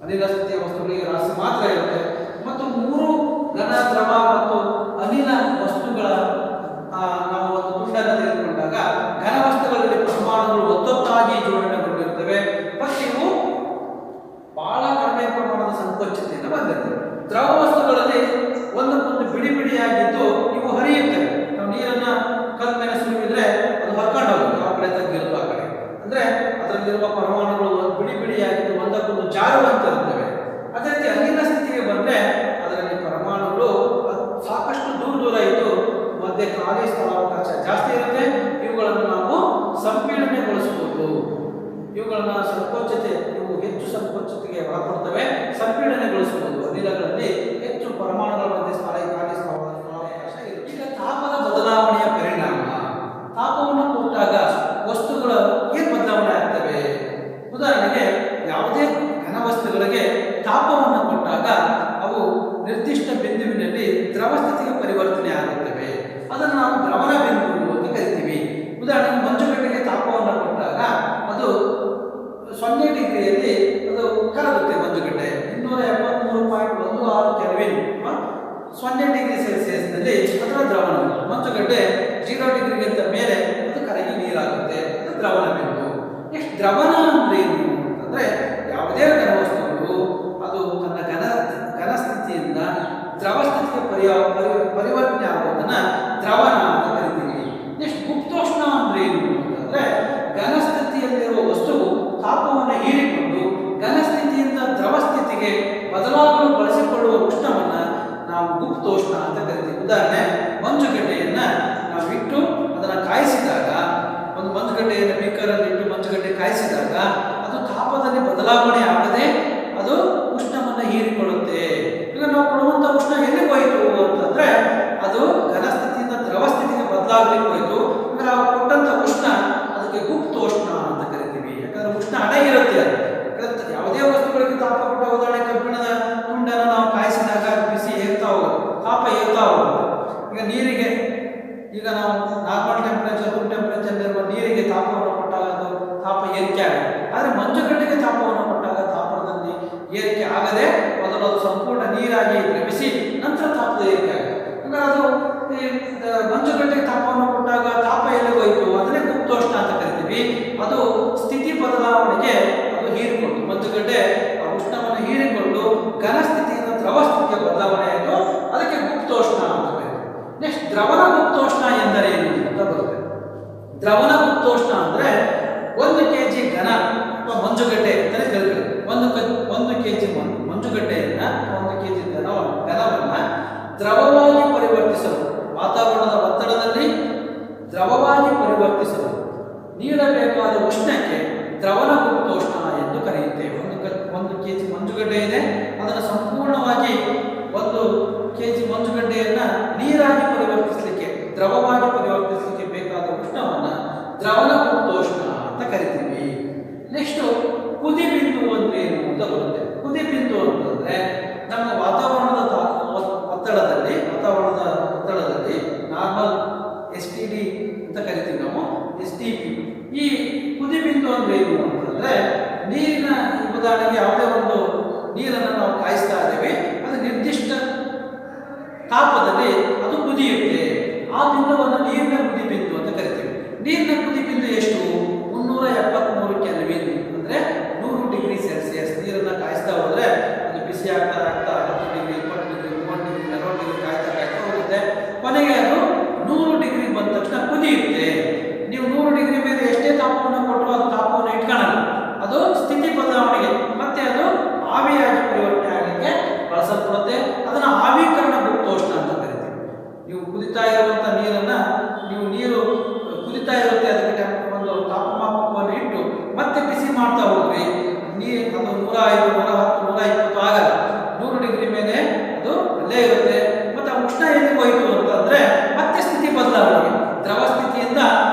ಅನಿಲ ಸ್ಥಿತಿಯ ವಸ್ತುಗಳಿಗೆ ರಾಶಿ ಮಾತ್ರ ಇರುತ್ತೆ. ಮತ್ತು 3 ಘನ, ದ್ರವ ಮತ್ತು ಅನಿಲ ವಸ್ತುಗಳ ನಾವು ಒಂದು ತುಂಡನ್ನು ತೆಗೆದುಕೊಂಡಾಗ ಘನ ವಸ್ತುಗಳಲ್ಲಿ ಪರಮಾಣುಗಳು ಒತ್ತೊತ್ತಾಗಿ ಜೋಡಣೆಗೊಂಡಿರುತ್ತವೆ ಮತ್ತು ಇವು ಬಹಳ ಕಡಿಮೆ ಪ್ರಮಾಣದ ಸಂಕೋಚತೆಯಿಂದ ಬಂದಿರ್ತವೆ. ದ್ರವ ವಸ್ತುಗಳಲ್ಲಿ ಒಂದಕ್ಕೊಂದು ಬಿಡಿ ಬಿಡಿಯಾಗಿದ್ದು ಇವು ಹರಿಯುತ್ತವೆ. ನಾವು ನೀರನ್ನ ಕಲ್ ಮೇಲೆ ಸುರಿದ್ರೆ ಅದು ಹೊರ್ಕೊಂಡು ಹೋಗುತ್ತೆ, ಆ ಕಡೆ ತಗ್ಗಿರುವ ಆ ಕಡೆ, ಅಂದ್ರೆ ಅದರಲ್ಲಿರುವ ಪರಮಾಣುಗಳು ಬಿಡಿ ಬಿಡಿಯಾಗಿದ್ದು ಒಂದಕ್ಕೊಂದು ಜಾರುವಂತಿರುತ್ತವೆ. ಅದೇ ರೀತಿ ಅನಿಲ ಸ್ಥಿತಿಗೆ ಬಂದ್ರೆ ಅದರಲ್ಲಿ ಪರಮಾಣುಗಳು ಸಾಕಷ್ಟು ದೂರ ದೂರ ಇದ್ದು ಮಧ್ಯೆ ಖಾಲಿ ಸ್ಥಳಾವಕಾಶ ಜಾಸ್ತಿ ಇರುತ್ತೆ. ಇವುಗಳನ್ನು ನಾವು ಸಂಪೀಡನೆಗೊಳಿಸಬಹುದು. ಇವುಗಳನ್ನ ಸಂಕೋಚತೆ, ಇವು ಹೆಚ್ಚು ಸಂಕೋಚತೆಗೆ ಒಳಪಡ್ತವೆ, ಸಂಪೀಡನೆಗೊಳಿಸಬಹುದು. ಅನಿಲಗಳಲ್ಲಿ ಹೆಚ್ಚು ಪರಮಾಣುಗಳ ಮಧ್ಯೆ ಖಾಲಿ ಸ್ಥಳಾವಕಾಶ ಇರುತ್ತೆ. ಈಗ ತಾಪದ ಬದಲಾವಣೆಯ ಪರಿಣಾಮ, ತಾಪವನ್ನು ಕೊಟ್ಟಾಗ ವಸ್ತುಗಳ ಏನು ಬದಲಾವಣೆ ಆಗ್ತವೆ? ಉದಾಹರಣೆಗೆ ಯಾವುದೇ ಘನ ವಸ್ತುಗಳಿಗೆ ತಾಪವನ್ನು ಕೊಟ್ಟಾಗ ಅವು ನಿರ್ದಿಷ್ಟ ಬಿಂದುವಿನಲ್ಲಿ ದ್ರವ ಸ್ಥಿತಿಗೆ ಪರಿವರ್ತನೆ ಆಗುತ್ತವೆ. ಅದನ್ನು ನಾವು ದ್ರವಣ ಬಿಂದು ಅಂತ ಕರಿತೀವಿ. ಉದಾಹರಣೆಗೆ ಮಂಜುಗಡ್ಡೆಗೆ ತಾಪವನ್ನು ಕೊಟ್ಟಾಗ ಅದು 0 ಡಿಗ್ರಿಯಲ್ಲಿ ಅದು ಕರಗುತ್ತೆ. ಮಂಜುಗಡ್ಡೆ 273.16 ಕೆಲ್ವಿನ್ 0 ಡಿಗ್ರಿ ಸೆಲ್ಸಿಯಸ್ನಲ್ಲಿ ಅದರ ದ್ರವಣ. ಮಂಜುಗಡ್ಡೆ 0 ಡಿಗ್ರಿಗಿಂತ ಮೇಲೆ ಅದು ಕರಗಿ ನೀರಾಗುತ್ತೆ, ಅದು ದ್ರವಣ ಬಿಂದು. ನೆಕ್ಸ್ಟ್ ದ್ರವಣ ಅಂದ್ರೆ ಏನು ಅಂತಂದ್ರೆ ಯಾವುದೇ ಘನ ವಸ್ತುಗಳು ಅದು ತನ್ನ ಘನ ಸ್ಥಿತಿಯಿಂದ ದ್ರವ ಸ್ಥಿತಿಗೆ ಪರಿವರ್ತನೆ ಆಗೋದನ್ನ ದ್ರವಣ ಅಂತ ಕರಿತೀವಿ. ನೆಕ್ಸ್ಟ್ ಗುಪ್ತೋಷ್ಣ ಅಂದ್ರೆ ಏನು ಅಂತಂದ್ರೆ ಘನ ಸ್ಥಿತಿಯಲ್ಲಿರುವ ವಸ್ತುವು ತಾಪವನ್ನು ಹೀರಿಕೊಂಡು ಘನ ಸ್ಥಿತಿಯಿಂದ ದ್ರವ ಸ್ಥಿತಿಗೆ ಬದಲಾಗಲು ಬಳಸಿಕೊಳ್ಳುವ ಉಷ್ಣವನ್ನ ನಾವು ಗುಪ್ತೋಷ್ಣ ಅಂತ ಕರಿತೀವಿ. ಉದಾಹರಣೆ, ಮಂಜುಗಡ್ಡೆಯನ್ನ ನಾವು ಇಟ್ಟು ಅದನ್ನ ಕಾಯಿಸಿದಾಗ, ಒಂದು ಮಂಜುಗಡ್ಡೆಯನ್ನು ಬೀಕರಲ್ಲಿ ಇಟ್ಟು ಮಂಜುಗಡ್ಡೆ ಕಾಯಿಸಿದಾಗ ಅದು ತಾಪದಲ್ಲಿ ಬದಲಾವಣೆ ಆಗದೆ ಅದು ಉಷ್ಣವನ್ನು ಹೀರಿಕೊಳ್ಳುತ್ತೆ. ಈಗ ನಾವು ಕೊಡುವಂತ ಉಷ್ಣ ಎಲ್ಲಿ ಹೋಯಿತು ಅಂತಂದ್ರೆ ಅದು ಘನ ಸ್ಥಿತಿಯಿಂದ ದ್ರವ ಸ್ಥಿತಿಗೆ ಬದಲಾಗಲಿಕ್ಕೆ ಹೋಯಿತು. ಈಗ ನಾವು ಕೊಟ್ಟಂತ ಉಷ್ಣ ಅದಕ್ಕೆ ಗುಪ್ತೋಷ್ಣ ಅಂತ ಕರಿತೀವಿ. ಯಾಕಂದ್ರೆ ಉಷ್ಣ ಅಡಗಿರುತ್ತೆ. ಯಾವುದೇ ವಸ್ತುಗಳಿಗೆ ತಾಪ ಕೊಟ್ಟ, ಉದಾಹರಣೆ ಕಬ್ಬಿಣದ ತುಂಡನ್ನು ನಾವು ಕಾಯಿಸಿದಾಗ ಬಿಸಿ ಏರ್ತಾ ಹೋಗುತ್ತೆ, ತಾಪ ಏರ್ತಾ ಹೋಗುತ್ತೆ. ಈಗ ನೀರಿಗೆ, ಈಗ ನಾವು ನಾರ್ಮಲ್ ಟೆಂಪರೇಚರ್, ರೂಮ್ ಟೆಂಪರೇಚರ್ ಇರುವ ನೀರಿಗೆ ತಾಪವನ್ನು ಕೊಟ್ಟಾಗ ಅದು ತಾಪ ಏರಿಕೆ ಆಗುತ್ತೆ. ಆದರೆ ಮಂಜುಗಡ್ಡೆಗೆ ತಾಪವನ್ನು ಕೊಟ್ಟಾಗ ತಾಪದಲ್ಲಿ ಏರಿಕೆ ಆಗದೆ ಮೊದಲು ಅದು ಸಂಪೂರ್ಣ ನೀರಾಗಿ ದ್ರವಿಸಿ ನಂತರ ತಾಪದ ಏರಿಕೆ ಆಗುತ್ತೆ. ಅಂದ್ರೆ ಅದು ಮಂಜುಗಡ್ಡೆಗೆ ತಾಪವನ್ನು ಕೊಟ್ಟಾಗ ತಾಪ ಎಲ್ಲಿ ಹೋಯಿತು ಅದನ್ನೇ ಗುಪ್ತೋಷ್ಣ ಅಂತ ಕರಿತೀವಿ. ಅದು ಸ್ಥಿತಿ ಬದಲಾವಣೆಗೆ ಅದು ಹೀರಿಕೊಂಡು, ಮಂಜುಗಡ್ಡೆ ಆ ಉಷ್ಣವನ್ನು ಹೀರಿಕೊಂಡು ಘನ ಸ್ಥಿತಿಯಿಂದ ದ್ರವ ಸ್ಥಿತಿಗೆ ಬದಲಾವಣೆ ಆಯಿತು, ಅದಕ್ಕೆ ಗುಪ್ತೋಷ್ಣ ಅಂತ ಕರಿತೀವಿ. ನೆಕ್ಸ್ಟ್ ದ್ರವಣ ಗುಪ್ತೋಷ್ಣ ಎಂದರೇನು ಅಂತ ಬರುತ್ತೆ. ದ್ರವಣ ಗುಪ್ತೋಷ್ಣ ಅಂದ್ರೆ 1 kg ಘನ ಅಥವಾ ಮಂಜುಗಡ್ಡೆ ಅಂತಲೇ ಕರೀತಾರೆ. 1 kg ಮಂಜುಗಡ್ಡೆಯನ್ನ 1 kg ಘನವನ್ನ ದ್ರವವಾಗಿ ಪರಿವರ್ತಿಸಲು, ವಾತಾವರಣದ ಒತ್ತಡದಲ್ಲಿ ದ್ರವವಾಗಿ ಪರಿವರ್ತಿಸಲು ನೀಡಬೇಕಾದ ಉಷ್ಣಕ್ಕೆ ದ್ರವಣ ಗುಪ್ತೋಷ್ಣ ಎಂದು ಕರೆಯುತ್ತೇವೆ. 1 kg ಮಂಜುಗಡ್ಡೆ ಇದೆ, ಅದನ್ನು ಸಂಪೂರ್ಣವಾಗಿ 1 kg ಮಂಜುಗಡ್ಡೆಯನ್ನ ನೀರಾಗಿ ಪರಿವರ್ತಿಸಲಿಕ್ಕೆ, ದ್ರವವಾಗಿ ಪರಿವರ್ತಿಸಲಿಕ್ಕೆ ಬೇಕಾದ ಉಷ್ಣವನ್ನ ದ್ರವಣ ಗುಪ್ತೋಷ್ಣ ಅಂತ ಕರಿತೀವಿ. ನೆಕ್ಸ್ಟ್ ಕುದಿ ಬಿಂದು ಅಂದ್ರೆ ಏನು ಅಂತ ಬರುತ್ತೆ. ಕುದಿ ಬಿಂದು ಅಂತಂದ್ರೆ ನಮ್ಮ ವಾತಾವರಣದ ಒತ್ತಡದಲ್ಲಿ ನಾರ್ಮಲ್ STD ಅಂತ ಕರಿತೀವಿ ನಾವು, STP. ಈ ಕುದಿ ಬಿಂದು ಅಂದ್ರೆ ಏನು ಅಂತಂದ್ರೆ ನೀರಿನ, ಉದಾಹರಣೆಗೆ ಯಾವುದೇ ಒಂದು ನೀರನ್ನು ನಾವು ಕಾಯಿಸ್ತಾ ಇದ್ದೇವೆ, ಅದು ನಿರ್ದಿಷ್ಟ ತಾಪದಲ್ಲಿ ಅದು ಕುದಿಯುತ್ತೆ. ಆ ಬಿಂದುವನ್ನು ನೀರಿನ ಕುದಿ ಬಿಂದು ಅಂತ ಕರಿತೀವಿ. ನೀರಿನ ಕುದಿ ಬಿಂದು ಎಷ್ಟು? 373 ಕೆಲ್ವಿನ್ ಅಂದ್ರೆ 100 ಡಿಗ್ರಿ ಸೆಲ್ಸಿಯಸ್. ನೀರನ್ನ ಕಾಯಿಸ್ತಾ ಹೋದ್ರೆ ಅದು ಬಿಸಿ ಆಗ್ತಾ 10 ಡಿಗ್ರಿ, 20 ಡಿಗ್ರಿ, 30 ಡಿಗ್ರಿ, 40 ಡಿಗ್ರಿ ಕಾಯ್ತಾ ಹೋಗುತ್ತೆ. ಕೊನೆಗೆ ಅದು 100 ಡಿಗ್ರಿ ಬಂದ ತಕ್ಷಣ ಕುದಿಯುತ್ತೆ. ನೀವು 100 ಡಿಗ್ರಿ ಮೇಲೆ ಎಷ್ಟೇ ತಾಪವನ್ನು ಕೊಟ್ಟರು ಅದು ತಾಪವನ್ನು ಇಟ್ಕೊಳ್ಳಲ್ಲ, ಅದು ಸ್ಥಿತಿ ಬದಲಾವಣೆಗೆ ಮತ್ತೆ ಅದು ಆವಿಯಾಗಿ ಪರಿವರ್ತನೆ ಆಗಲಿಕ್ಕೆ ಬಳಸಲ್ಪಡುತ್ತೆ. ಅದನ್ನ ಆವಿಕರಣ ಗುಪ್ತೋಷ್ಣ ಅಂತ ಕರಿತೀವಿ. ನೀವು ಕುದಿತಾ ಇರುವಂತ ನೀರನ್ನ, ನೀರು ಕುದಿತಾ ಇರುತ್ತೆ, ಅದಕ್ಕೆ ಒಂದು ತಾಪಮಾಪಕವನ್ನು ಇಟ್ಟು ಮತ್ತೆ ಬಿಸಿ ಮಾಡ್ತಾ ಹೋಗ್ರಿ, ಅದು 105, 110, 120 ಆಗಲ್ಲ. 100 ಡಿಗ್ರಿ ಮೇಲೆ ಅದು ಅಲ್ಲೇ ಇರುತ್ತೆ. ಮತ್ತೆ ಉಷ್ಣ ಎಲ್ಲಿ ಹೋಯಿತು ಅಂತಂದ್ರೆ ಮತ್ತೆ ಸ್ಥಿತಿ ಬದಲಾವಣೆಗೆ, ದ್ರವ ಸ್ಥಿತಿಯಿಂದ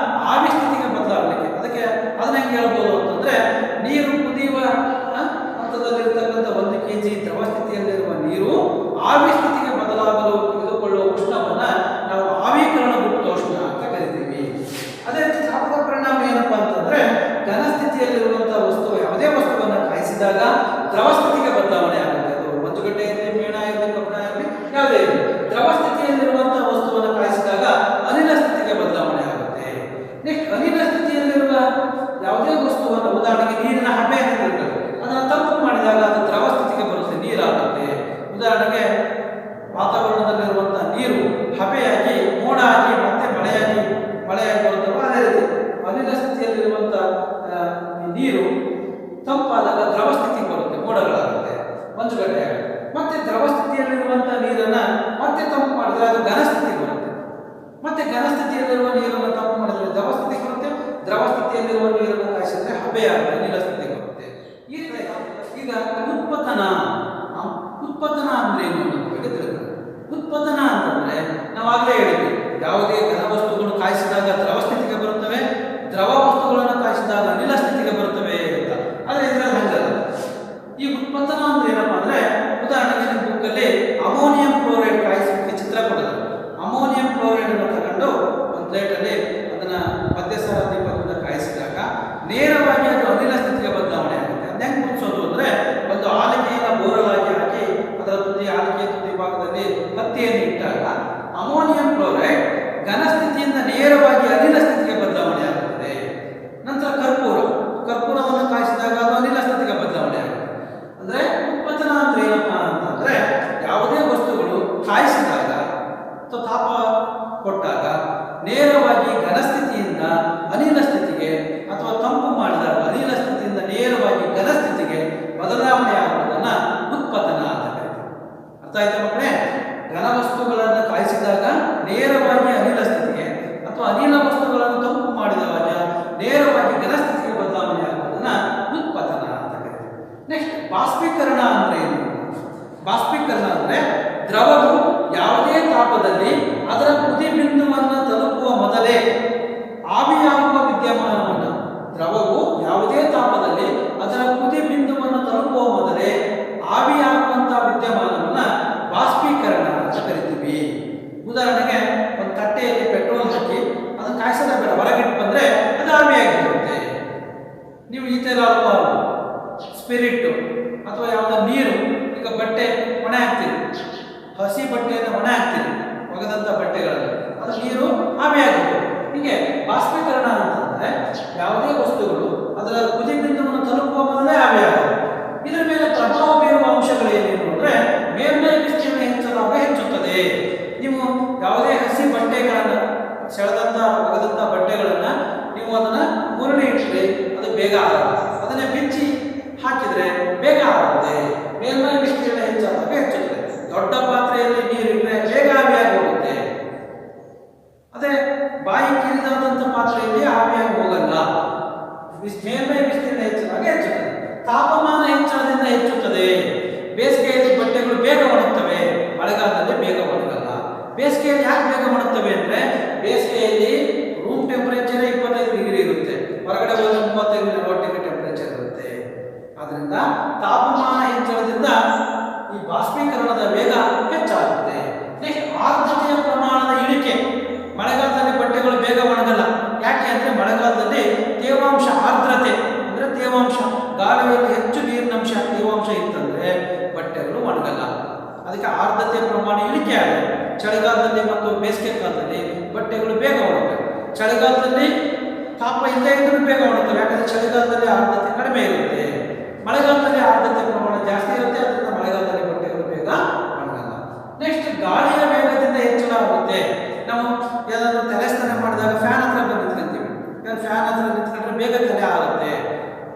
ಆವಿ ಸ್ಥಿತಿಗೆ ಬದಲಾವಣೆಗೆ. ಅದನ್ನ ಹೆಂಗೆ ಹೇಳ್ಬೋದು ಅಂತಂದ್ರೆ ನೀರು ಕುದಿಯುವ ಹಂತದಲ್ಲಿರ್ತಕ್ಕಂಥ 1 kg ದ್ರವ ಸ್ಥಿತಿಯಲ್ಲಿರುವ ನೀರು ಆವಿ ಸ್ಥಿತಿಗೆ ಬದಲಾಗಲು ತೆಗೆದುಕೊಳ್ಳುವ ಉಷ್ಣವನ್ನ ನಾವು ಆವೀಕರಣ ಗುಪ್ತೋಷ್ಣ ಅಂತ ಕರಿತೀವಿ. ಅದೇ ರೀತಿ ತಾಪದ ಪರಿಣಾಮ ಏನಪ್ಪಾ ಅಂತಂದ್ರೆ ಘನ ಸ್ಥಿತಿಯಲ್ಲಿರುವಂತಹ ವಸ್ತು, ಯಾವುದೇ ವಸ್ತುವನ್ನು ಕಾಯಿಸಿದಾಗ ದ್ರವ ಸ್ಥಿತಿಗೆ ಬದಲಾವಣೆ ಆಗುತ್ತೆ. ಅದು ಮಂಜುಗಡ್ಡೆ ಇರಲಿ, ಮೇಣ ಇರಲಿ, ಕಬ್ಬಿಣ ಇರಲಿ, ಯಾವುದೇ ಇರಲಿ, ದ್ರವ ಸ್ಥಿತಿಯಲ್ಲಿರುವಂತಹ ವಸ್ತುವನ್ನು ಕಾಯಿಸಿದಾಗ ಅನಿಲ ಸ್ಥಿತಿಗೆ ಬದಲಾವಣೆ ಆಗುತ್ತೆ. ನೆಕ್ಸ್ಟ್ ಅನಿಲ ಸ್ಥಿತಿಯಲ್ಲಿರುವ ಯಾವುದೇ ವಸ್ತುವನ್ನು, ಉದಾಹರಣೆಗೆ ನೀರಿನ ಹಬೆ ಅಂತ ಇರ್ತದೆ, ಅದನ್ನು ತಂಪು ಮಾಡಿದಾಗ ಅದು ದ್ರವ ಸ್ಥಿತಿಗೆ ಬರುತ್ತೆ, ನೀರಾಗುತ್ತೆ. ಉದಾಹರಣೆಗೆ ವಾತಾವರಣದಲ್ಲಿರುವಂತಹ ನೀರು ಹಬೆಯಾಗಿ ಮೋಡ ಆಗಿ ಮತ್ತೆ ಮಳೆಯಾಗಿ ಬರುತ್ತಲ್ಲ, ಅದೇ ರೀತಿ ಅನಿಲ ಸ್ಥಿತಿಯಲ್ಲಿರುವಂತಹ ನೀರು ತಂಪಾದಾಗ ದ್ರವ ಸ್ಥಿತಿಗೆ ಬರುತ್ತೆ, ಮೋಡಗಳಾಗುತ್ತೆ, ಮಂಜುಗಡ್ಡೆ ಆಗುತ್ತೆ. ಮತ್ತೆ ದ್ರವ ಸ್ಥಿತಿಯಲ್ಲಿರುವಂತಹ ನೀರನ್ನ ಮತ್ತೆ ತಂಪು ಮಾಡಿದ್ರೆ ಅದು ಘನ ಸ್ಥಿತಿಗೆ ಬರುತ್ತೆ. ಮತ್ತೆ ಘನ ಸ್ಥಿತಿಯಲ್ಲಿರುವ ನೀರನ್ನು ತಂಪು ಮಾಡಿದ್ರೆ ದ್ರವ ಸ್ಥಿತಿಗೆ ಬರುತ್ತೆ. ದ್ರವ ಸ್ಥಿತಿಯಲ್ಲಿರುವ ನೀರನ್ನು ಕಾಯಿಸಿದ್ರೆ ಹಬೆ ಆಗುತ್ತೆ, ಅನಿಲ ಸ್ಥಿತಿಗೆ ಬರುತ್ತೆ. ಈ ರೀತಿ ಈಗ ಉತ್ಪತನ ಅಂದ್ರೆ ಏನು ಅಂತ ತಿಳಿದ್ರೆ, ಉತ್ಪತನ ಅಂತಂದ್ರೆ ನಾವಾಗಲೇ ಹೇಳಿದ್ವಿ, ಯಾವುದೇ ಘನ ವಸ್ತುಗಳನ್ನು ಕಾಯಿಸಿದಾಗ ದ್ರವ ಸ್ಥಿತಿಗೆ ಬರುತ್ತವೆ, ದ್ರವ ವಸ್ತುಗಳನ್ನು ಕಾಯಿಸಿದಾಗ ಅನಿಲ ಸ್ಥಿತಿಗೆ ಬರುತ್ತವೆ ಅಂತ. ಆದರೆ ಇದರಲ್ಲಿ ಹಂಗಲ್ಲ. ಈ ಉತ್ಪತನ ಅಂದ್ರೆ ಏನಪ್ಪಾ ಅಂದ್ರೆ, ಉದಾಹರಣೆಗೆ ನಿಮ್ಮ ಬುಕ್ಕಲ್ಲಿ ಅಮೋನಿಯಂ ಕ್ಲೋರೈಡ್ ಕಾಯಿಸಲಿಕ್ಕೆ ಚಿತ್ರ ಕೊಡೋದು. ಅಮೋನಿಯಂ ಕ್ಲೋರೈಡ್ ಅನ್ನು ತಗೊಂಡು ಒಂದು ಪ್ಲೇಟಲ್ಲಿ ಅದನ್ನ ಮಧ್ಯಸಾರ ದೀಪದಿಂದ ಕಾಯಿಸಿದಾಗ ನೇರವಾಗಿ ಅದು ಅನಿಲ ಸ್ಥಿತಿಗೆ ಬದಲಾವಣೆ ಆಗುತ್ತೆ. ಅದನ್ನ ಹೆಂಗೆ ಮುಚ್ಚೋದು ಅಂದ್ರೆ, ಒಂದು ಆಲಿಕೆಯನ್ನು ಬೋರಲಾಗಿ ಹಾಕಿ ಅದರ ಆಲಿಕೆಯ ತುದಿ ಭಾಗದಲ್ಲಿ ಹತ್ತಿಯನ್ನು ಇಟ್ಟಾಗ ಅಮೋನಿಯಂ ಕ್ಲೋರೈಡ್ ಘನ ಸ್ಥಿತಿಯಿಂದ ನೇರವಾಗಿ ಅನಿಲ ಸ್ಥಿತಿಗೆ ಬದಲಾವಣೆ ಆಗುತ್ತದೆ. ನಂತರ ಕರ್ಪೂರವನ್ನು ಕಾಯಿಸಿದಾಗ ಅದು ಅನಿಲ ಸ್ಥಿತಿಗೆ ಬದಲಾವಣೆ ಆಗುತ್ತೆ. ಅಂದ್ರೆ ಉತ್ಪತನ ಅಂದ್ರೆ ಏನಪ್ಪಾ ಅಂತಂದ್ರೆ, ಯಾವುದೇ ವಸ್ತುಗಳು ಕಾಯಿಸಿದಾಗ ಅಥವಾ ತಾಪ ಕೊಟ್ಟಾಗ ನೇರವಾಗಿ ಘನ ಸ್ಥಿತಿಯಿಂದ ಅನಿಲ ಸ್ಥಿತಿಗೆ, ಅಥವಾ ತಂಪು ಮಾಡಿದಾಗ ಅನಿಲ ಸ್ಥಿತಿಯಿಂದ ನೇರವಾಗಿ ಘನ ಸ್ಥಿತಿಗೆ ಬದಲಾವಣೆ ಆಗುವುದನ್ನ ಉತ್ಪತನ ಅಂತ ಕರೀತಾರೆ. ಅರ್ಥ ಆಯ್ತಾ ಮಕ್ಕಳೇ? ಘನ ವಸ್ತುಗಳನ್ನು ಕಾಯಿಸಿದಾಗ ನೇರವಾಗಿ ಅನಿಲ ಸ್ಥಿತಿಗೆ, ಅಥವಾ ಅನಿಲ ವಸ್ತುಗಳನ್ನು ತಂಪು ಮಾಡಿದಾಗ ನೇರವಾಗಿ ಘನ ಸ್ಥಿತಿಗೆ ಬದಲಾವಣೆ ಆಗುವುದನ್ನ ಉತ್ಪತನ ಅಂತ ಕರೀತಾರೆ. ನೆಕ್ಸ್ಟ್ ಬಾಷ್ಪೀಕರಣ ಅಂದ್ರೆ ಏನು? ಬಾಷ್ಪೀಕರಣ ಅಂದ್ರೆ ದ್ರವವು ಯಾವುದೇ ತಾಪದಲ್ಲಿ ಅದರ ಕುದಿ ಬಿಂದುವನ್ನು ತಲುಪುವ ಮೊದಲೇ ಆವಿಯಾಗುವ ವಿದ್ಯಮಾನವನ್ನು, ದ್ರವವು ಯಾವುದೇ ತಾಪದಲ್ಲಿ ಅದರ ಕುದಿ ಬಿಂದುವನ್ನು ತಲುಪುವ ಮೊದಲೇ ಆವಿಯಾಗುವಂತಹ ವಿದ್ಯಮಾನವನ್ನ ಬಾಷ್ಪೀಕರಣ ಅಂತ ಕರಿತೀವಿ. ಉದಾಹರಣೆಗೆ ಒಂದು ತಟ್ಟೆಯಲ್ಲಿ ಪೆಟ್ರೋಲ್ ಹಾಕಿ ಅದನ್ನು ಕಾಯಿಸೋದ ಬೇಡ, ಹೊರಗಿಟ್ಟು ಬಂದ್ರೆ ಅದು ಆವಿಯಾಗಿರುತ್ತೆ. ನೀವು ಈಥೆನಾಲ್, ಸ್ಪಿರಿಟ್ ಅಥವಾ ಯಾವುದೋ ನೀರು, ಈಗ ಬಟ್ಟೆ ಒಣೆ ಹಾಕ್ತೀರಿ, ಹಸಿ ಬಟ್ಟೆಯನ್ನು ಒಣೆ ಹಾಕ್ತೀರಿ, ಒಗೆದಂಥ ಬಟ್ಟೆಗಳಲ್ಲಿ ಅದು ನೀರು ಆವಿಯಾಗುತ್ತೆ. ಹೀಗೆ ಬಾಷ್ಪೀಕರಣ ಅಂತಂದ್ರೆ ಯಾವುದೇ ವಸ್ತುಗಳು ಅದರ ಕುದಿ ಬಿಂದುವನ್ನು ತಲುಪುವ ಮೊದಲೇ ಆವಿಯಾಗುತ್ತೆ. ಇದರ ಮೇಲೆ ಪ್ರಭಾವ ಬೀರುವ ಅಂಶಗಳೇನೇನು ಅಂದ್ರೆ, ಮೇಲ್ಮೈ ವಿಸ್ತೀರ್ಣ ಹೆಚ್ಚಾದಾಗ ಹೆಚ್ಚುತ್ತದೆ. ನೀವು ಯಾವುದೇ ಹಸಿ ಬಟ್ಟೆಗಳನ್ನು, ಸೆಳೆದಂತ ಒಗೆದಂತ ಬಟ್ಟೆಗಳನ್ನ ನೀವು ಅದನ್ನ ಮುರುಳಿ ಇಟ್ಟರೆ ಅದು ಬೇಗ ಆಗುತ್ತೆ. ಅದನ್ನೇ ಬಿಚ್ಚಿ ಹಾಕಿದ್ರೆ ಬೇಗ ಆಗುತ್ತೆ. ಮೇಲ್ಮೈ ವಿಸ್ತೀರ್ಣ ಹೆಚ್ಚಾದಾಗ ಹೆಚ್ಚುತ್ತದೆ. ದೊಡ್ಡ ಪಾತ್ರೆಯಲ್ಲಿ ನೀರು ಇಟ್ಟರೆ ಬೇಗ ಆವಿಯಾಗಿ ಹೋಗುತ್ತೆ. ಅದೇ ಬಾಯಿ ಕಿರಿದಾದಂಥ ಪಾತ್ರೆಯಲ್ಲಿ ಆವಿಯಾಗಿ ಹೋಗಲ್ಲ. ಮೇಲ್ಮೈ ವಿಸ್ತೀರ್ಣ ಹೆಚ್ಚಾದಾಗ ಹೆಚ್ಚುತ್ತದೆ. ತಾಪಮಾನ ಹೆಚ್ಚಳದಿಂದ ಹೆಚ್ಚುತ್ತದೆ. ಬೇಸಿಗೆಯಲ್ಲಿ ಬಟ್ಟೆಗಳು ಬೇಗ ಒಣಗ್ತವೆ, ಮಳೆಗಾಲದಲ್ಲಿ ಬೇಗ ಒಣಗಲ್ಲ. ಬೇಸಿಗೆಯಲ್ಲಿ ಯಾಕೆ ಬೇಗ ಒಣಗ್ತವೆ ಅಂದ್ರೆ, ಬೇಸಿಗೆಯಲ್ಲಿ ರೂಮ್ ಟೆಂಪರೇಚರ್ 25 ಡಿಗ್ರಿ ಇರುತ್ತೆ, ಹೊರಗಡೆ ಹೋದ್ರೆ 35-40 ಡಿಗ್ರಿ ಟೆಂಪರೇಚರ್ ಇರುತ್ತೆ. ಆದ್ರಿಂದ ತಾಪಮಾನ ಹೆಚ್ಚಳದಿಂದ ಈ ಬಾಷ್ಪೀಕರಣದ ವೇಗ ಹೆಚ್ಚಾಗುತ್ತೆ. ನೆಕ್ಸ್ಟ್ ಆರ್ದ್ರತೆಯ ಪ್ರಮಾಣದ ಇಳಿಕೆ. ಮಳೆಗಾಲದಲ್ಲಿ ಬಟ್ಟೆಗಳು ಬೇಗ ಒಣಗಲ್ಲ. ಯಾಕೆ ಅಂದ್ರೆ, ಮಳೆಗಾಲದಲ್ಲಿ ತೇವಾಂಶ, ಆರ್ದ್ರತೆ ಅಂದ್ರೆ ತೇವಾಂಶ, ಗಾಳಿಯಲ್ಲಿ ಹೆಚ್ಚು ನೀರಿನಂಶ, ತೇವಾಂಶ ಇತ್ತಂದ್ರೆ ಬಟ್ಟೆಗಳು ಒಣಗಲ್ಲ. ಅದಕ್ಕೆ ಆರ್ದ್ರತೆಯ ಪ್ರಮಾಣ ಇಳಿಕೆ ಆಗುತ್ತೆ. ಚಳಿಗಾಲದಲ್ಲಿ ಮತ್ತು ಬೇಸಿಗೆ ಕಾಲದಲ್ಲಿ ಬಟ್ಟೆಗಳು ಬೇಗ ಒಣಗ್ತವೆ. ಚಳಿಗಾಲದಲ್ಲಿ ತಾಪ ಇಲ್ಲದೇ ಇದ್ರೂ ಬೇಗ ಒಣಗ್ತವೆ, ಯಾಕಂದ್ರೆ ಚಳಿಗಾಲದಲ್ಲಿ ಆರ್ದ್ರತೆ ಕಡಿಮೆ ಇರುತ್ತೆ. ಮಳೆಗಾಲದಲ್ಲಿ ಆರ್ದ್ರತೆ ಪ್ರಮಾಣ ಜಾಸ್ತಿ ಇರುತ್ತೆ, ಅದರಿಂದ ಮಳೆಗಾಲದಲ್ಲಿ ಬಟ್ಟೆಗಳು ಬೇಗ ಒಣಗಲ್ಲ. ನೆಕ್ಸ್ಟ್ ಗಾಳಿಯ ವೇಗದಿಂದ ಹೆಚ್ಚಳ ಆಗುತ್ತೆ. ನಾವು ಏನಾದರೂ ತಲೆ ಸ್ನಾನ ಮಾಡಿದಾಗ ಫ್ಯಾನ್ ಹತ್ರ ಬಂದು ನಿಂತ್ಕೊಂತೀವಿ. ಫ್ಯಾನ್ ಹತ್ರ ನಿಂತ್ಕೊಂಡ್ರೆ ಬೇಗ ತಲೆ ಆಗುತ್ತೆ.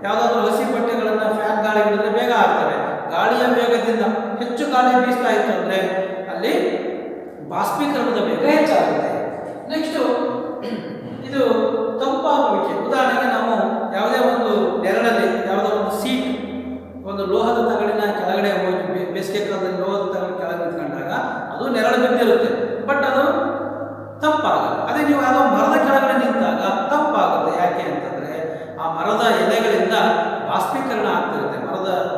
ಯಾವುದಾದ್ರೂ ಹಸಿ ಬಟ್ಟೆಗಳನ್ನು ಫ್ಯಾನ್ ಗಾಳಿ ಹಿಡಿದ್ರೆ ಬೇಗ ಆಗ್ತವೆ. ಗಾಳಿಯ ವೇಗದಿಂದ ಹೆಚ್ಚು ಗಾಳಿ ಬೀಸ್ತಾ ಇತ್ತು ಅಂದ್ರೆ ಅಲ್ಲಿ ಬಾಷ್ಪೀಕರಣದ ವೇಗ ಹೆಚ್ಚಾಗುತ್ತೆ. ನೆಕ್ಸ್ಟ್ ಇದು ತಂಪಾಗುವಿಕೆ. ಉದಾಹರಣೆಗೆ ನಾವು ಯಾವುದೇ ಒಂದು ನೆರಳಲ್ಲಿ ಯಾವುದೋ ಒಂದು ಸೀಟ್, ಒಂದು ಲೋಹದ ತಗಡಿನ ಕೆಳಗಡೆ ಹೋಗಿ, ಬೇಸಿಗೆ ಕಾಲದಲ್ಲಿ ಲೋಹದ ತಗಡಿನ ಕೆಳಗೆ ನಿಂತ್ಕೊಂಡಾಗ ಅದು ನೆರಳು ಬಿದ್ದಿರುತ್ತೆ, ಬಟ್ ಅದು ತಂಪಾಗಲ್ಲ. ಅದೇ ನೀವು ಯಾವುದೋ ಮರದ ಕೆಳಗಡೆ ನಿಂತಾಗ ತಂಪಾಗುತ್ತೆ. ಯಾಕೆ ಅಂತಂದ್ರೆ ಆ ಮರದ ಎಲೆಗಳಿಂದ ಬಾಷ್ಪೀಕರಣ ಆಗ್ತಿರುತ್ತೆ,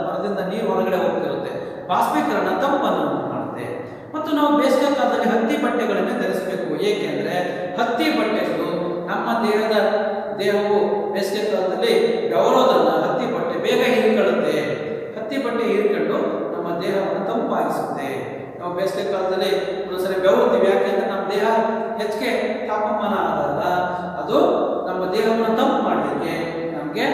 ಮರದಿಂದ ನೀರು ಹೊರಗಡೆ ಹೋಗ್ತಿರುತ್ತೆ, ಬಾಷ್ಪೀಕರಣ ತಂಪನ್ನು ಮಾಡುತ್ತೆ. ಮತ್ತು ನಾವು ಬೇಸಿಗೆ ಕಾಲದಲ್ಲಿ ಹತ್ತಿ ಬಟ್ಟೆಗಳನ್ನು ಧರಿಸಬೇಕು. ಏಕೆಂದ್ರೆ ಹತ್ತಿ ಬಟ್ಟೆಗಳು ನಮ್ಮ ದೇಹವು ಬೇಸಿಗೆ ಕಾಲದಲ್ಲಿ ಬೆವರೋದನ್ನ ಹತ್ತಿ ಬಟ್ಟೆ ಬೇಗ ಹೀರಿಕೊಳ್ಳುತ್ತೆ. ಹತ್ತಿ ಬಟ್ಟೆ ಬೇಸಿಗೆ ಕಾಲದಲ್ಲಿ ಒಂದೊಂದ್ಸರಿ ಬೆವರ್ತೀವಿ, ಯಾಕೆಂದ್ರೆ ನಮ್ಮ ದೇಹ ಹೆಚ್ಚಿಗೆ ತಾಪಮಾನ ಆದಾಗ ಅದು ನಮ್ಮ ದೇಹವನ್ನು ತಂಪು ಮಾಡಲಿಕ್ಕೆ ನಮಗೆ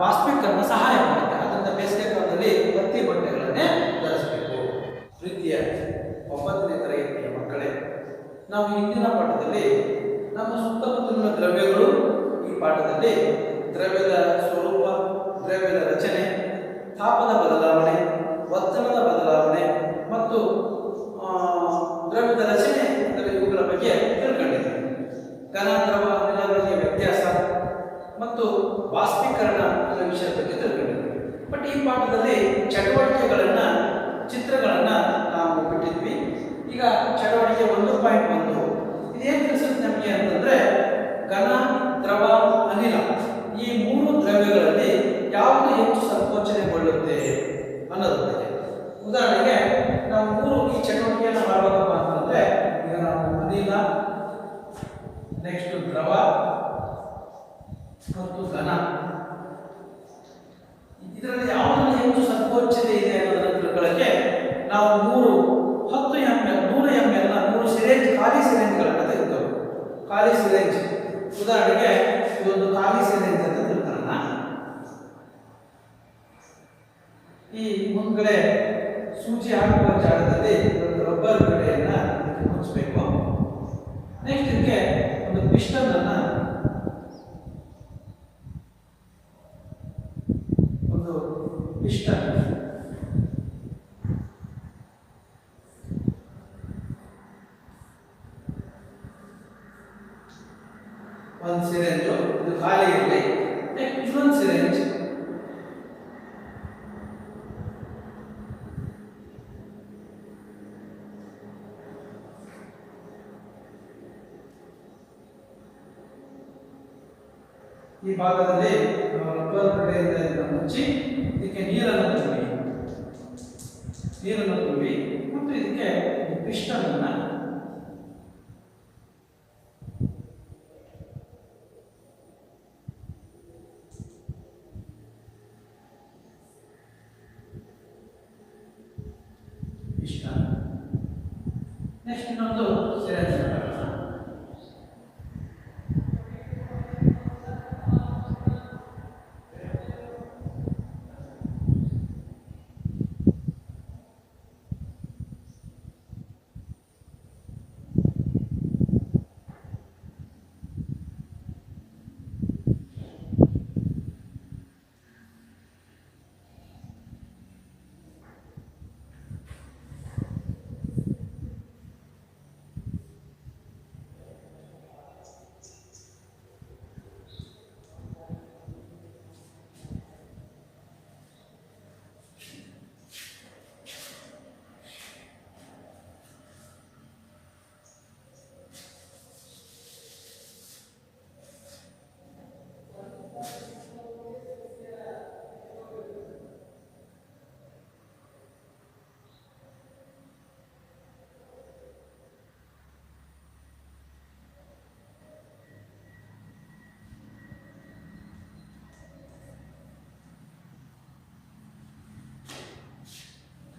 ಬಾಷ್ಪೀಕರಣ ಸಹಾಯ ಮಾಡುತ್ತೆ. ಅದರಿಂದ ಬೇಸಿಗೆ ಕಾಲದಲ್ಲಿ ಹತ್ತಿ ಬಟ್ಟೆಗಳನ್ನೇ ಧರಿಸಬೇಕು. ಪ್ರೀತಿಯ 9ನೇ ತರಗತಿಯ ಮಕ್ಕಳೇ, ನಾವು ಇಂದಿನ ಪಾಠದಲ್ಲಿ ನಮ್ಮ ಸುತ್ತಮುತ್ತಲಿನ ದ್ರವ್ಯಗಳು, ಈ ಪಾಠದಲ್ಲಿ ದ್ರವ್ಯದ ಸ್ವರೂಪ, ದ್ರವ್ಯದ ರಚನೆ, ತಾಪದ ಬದಲಾವಣೆ, ಒತ್ತಡದ ಬದಲಾವಣೆ ಮತ್ತು ದ್ರವ್ಯದ ರಚನೆ ಅಂದರೆ ಇವುಗಳ ಬಗ್ಗೆ ತಿಳ್ಕೊಂಡಿದ್ದೀವಿ. ಘನ, ದ್ರವ, ಅನಿಲಗಳಿಗೆ ವ್ಯತ್ಯಾಸ ಮತ್ತು ಬಾಷ್ಪೀಕರಣ ಅನ್ನೋ ವಿಷಯದ ಬಗ್ಗೆ ತಿಳ್ಕೊಂಡಿದ್ದೀವಿ. ಬಟ್ ಈ ಪಾಠದಲ್ಲಿ ಚಟುವಟಿಕೆಗಳನ್ನ, ಚಿತ್ರಗಳನ್ನ ನಾವು ಬಿಟ್ಟಿದ್ವಿ. ಈಗ ಚಟುವಟಿಕೆ 1.1 ಇದೇನು ತಿಳಿಸುತ್ತೆ ನಮಗೆ ಅಂತಂದ್ರೆ, ಘನ, ದ್ರವ, ಅನಿಲ ಈ 3 ದ್ರವ್ಯಗಳಲ್ಲಿ ಯಾವುದು ಹೆಚ್ಚು ಸಂಕೋಚನೆಗೊಳ್ಳುತ್ತೆ ಅನ್ನೋದ್ರ ಬಗ್ಗೆ. ಉದಾಹರಣೆಗೆ ನಾವು 3 ಈ ಚಟುವಟಿಕೆಯನ್ನು ಮಾಡಬೇಕಪ್ಪ ಅಂತಂದ್ರೆ, ಈಗ ನಾವು ಅನಿಲ, ನೆಕ್ಸ್ಟ್ ದ್ರವ ಮತ್ತು ಘನ, ಇದರಲ್ಲಿ ಯಾವುದರಲ್ಲಿ ಹೆಚ್ಚು ಸಂಕೋಚನೆ ಇದೆ ಅನ್ನೋದನ್ನು ತಿಳ್ಕೊಳ್ಳಕ್ಕೆ ನಾವು 10 ml 100 ml 3 ಸಿರಿಂಜ್, ಖಾಲಿ ಸಿರಿಂಜ್ಗಳನ್ನು ತೆಗೆದುಕೊಳ್ಳೋಣ. ಖಾಲಿ ಸಿರಿಂಜ್, ಉದಾಹರಣೆಗೆ ಇದೊಂದು ಖಾಲಿ ಸಿರಿಂಜ್ ಅಂತ ತಿಳ್ಕೊಳ್ಳೋಣ. ಈ ಮುಂದ್ಗಡೆ ಸೂಜಿ ಹಾಕುವ ಜಾಗದಲ್ಲಿ ಒಂದು ರಬ್ಬರ್ ಗಡ್ಡೆಯನ್ನ ಮುಚ್ಚಬೇಕು. ನೆಕ್ಸ್ಟ್ ಇದಕ್ಕೆ ಒಂದು ಪಿಸ್ಟನ್ ಅನ್ನ, ಒಂದು ಪಿಸ್ಟನ್, ಒಂದು ಸಿರಿಂಜ್ ಇದು ಖಾಲಿ ಇರಲಿ. ನೆಕ್ಸ್ಟ್ ಇನ್ನೊಂದು ಸಿರಿಂಜ್, ಈ ಭಾಗದಲ್ಲಿ ರಬ್ಬರ್ ಗಡ್ಡೆಯಿಂದ ಮುಚ್ಚಿ ಇದಕ್ಕೆ ನೀರನ್ನು ತುಂಬಿ ಮತ್ತು ಇದಕ್ಕೆ ಪಿಸ್ಟನ್ ಅನ್ನ ನೆಕ್ಸ್ಟ್ ಇನ್ನೊಂದು ಸಿರಿಂಜ್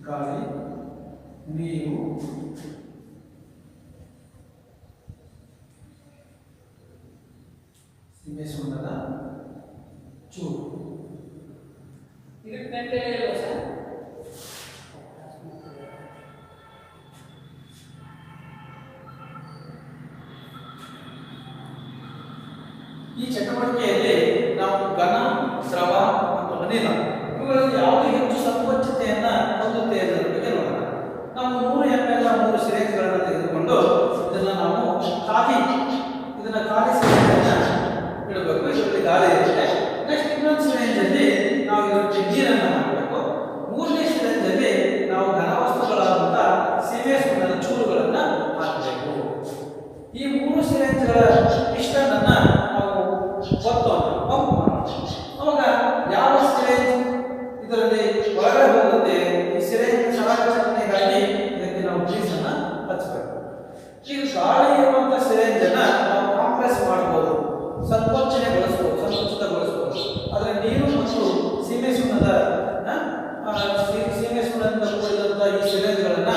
ಗಾಳಿ, ನೀರು, ಸೀಮೆಸುಣ್ಣದ ಚೂರು. ಇದಕ್ಕೆ ಗಂಟೆ ಇಲ್ವಾ ಸರ್? ಈ ಚಟುವಟಿಕೆಯಲ್ಲಿ ನಾವು ಘನ, ದ್ರವ ಮತ್ತು ಅನಿಲ ಇವುಗಳಲ್ಲಿ ಯಾವುದು ಹೆಚ್ಚು ಸಂಕೋಚತೆಯನ್ನ ಹೊಂದುತ್ತೆ ಅನ್ನೋದ್ರ ಬಗ್ಗೆ ನೋಡೋಣ. ನಾವು 100 ml 3 ಸಿರಿಂಜ್ಗಳನ್ನು ತೆಗೆದುಕೊಂಡು ಇದನ್ನ ನಾವು ಖಾಲಿ ಸಿರಿಂಜ್ ಇಡಬೇಕು. ಇದರಲ್ಲಿ ಗಾಳಿ ಇರುತ್ತೆ. ನೆಕ್ಸ್ಟ್ ಇನ್ನೊಂದು ಸಿರಿಂಜ್ ಅಲ್ಲಿ ನಾವು ಇದಕ್ಕೆ ನೀರನ್ನು ಹಾಕಬೇಕು. 3ನೇ ಸಿರಿಂಜ್ ಅಲ್ಲಿ ನಾವು ಘನ ವಸ್ತುಗಳಾದಂಥ ಸೀಮೆಸುಣ್ಣದ ಚೂರುಗಳನ್ನು ಹಾಕಬೇಕು. ಈ 3 ಸಿರಿಂಜ್ಗಳ ಪಿಸ್ಟನ್ ಅನ್ನ ನಾವು ಪಂಪ್ ಮಾಡೋಣ. ಅವಾಗ ಯಾವ ಸಿರಿಂಜ್ ಇದರಲ್ಲಿ ಒಳಗಡೆ ಹೋಗುತ್ತೆ, ಈ ಸಿರಿಂಜ್ ಚಲನೆಗಾಗಿ ಇದಕ್ಕೆ ನಾವು ಗ್ರೀಸ್ ಅನ್ನ ಹಚ್ಚಬೇಕು. ಈಗ ಗಾಳಿ ಇರುವಂತ ಸಿರಿಂಜ್ ಅನ್ನ ನಾವು ಕಾಂಪ್ರೆಸ್ ಮಾಡಬಹುದು, ಸಂಕುಚಿತಗೊಳಿಸಬಹುದು. ಆದರೆ ನೀರು ಮತ್ತು ಸೀಮೆಸುಣ್ಣದ ಕೂಡಿದಂತ ಈ ಸಿರಿಂಜ್ಗಳನ್ನ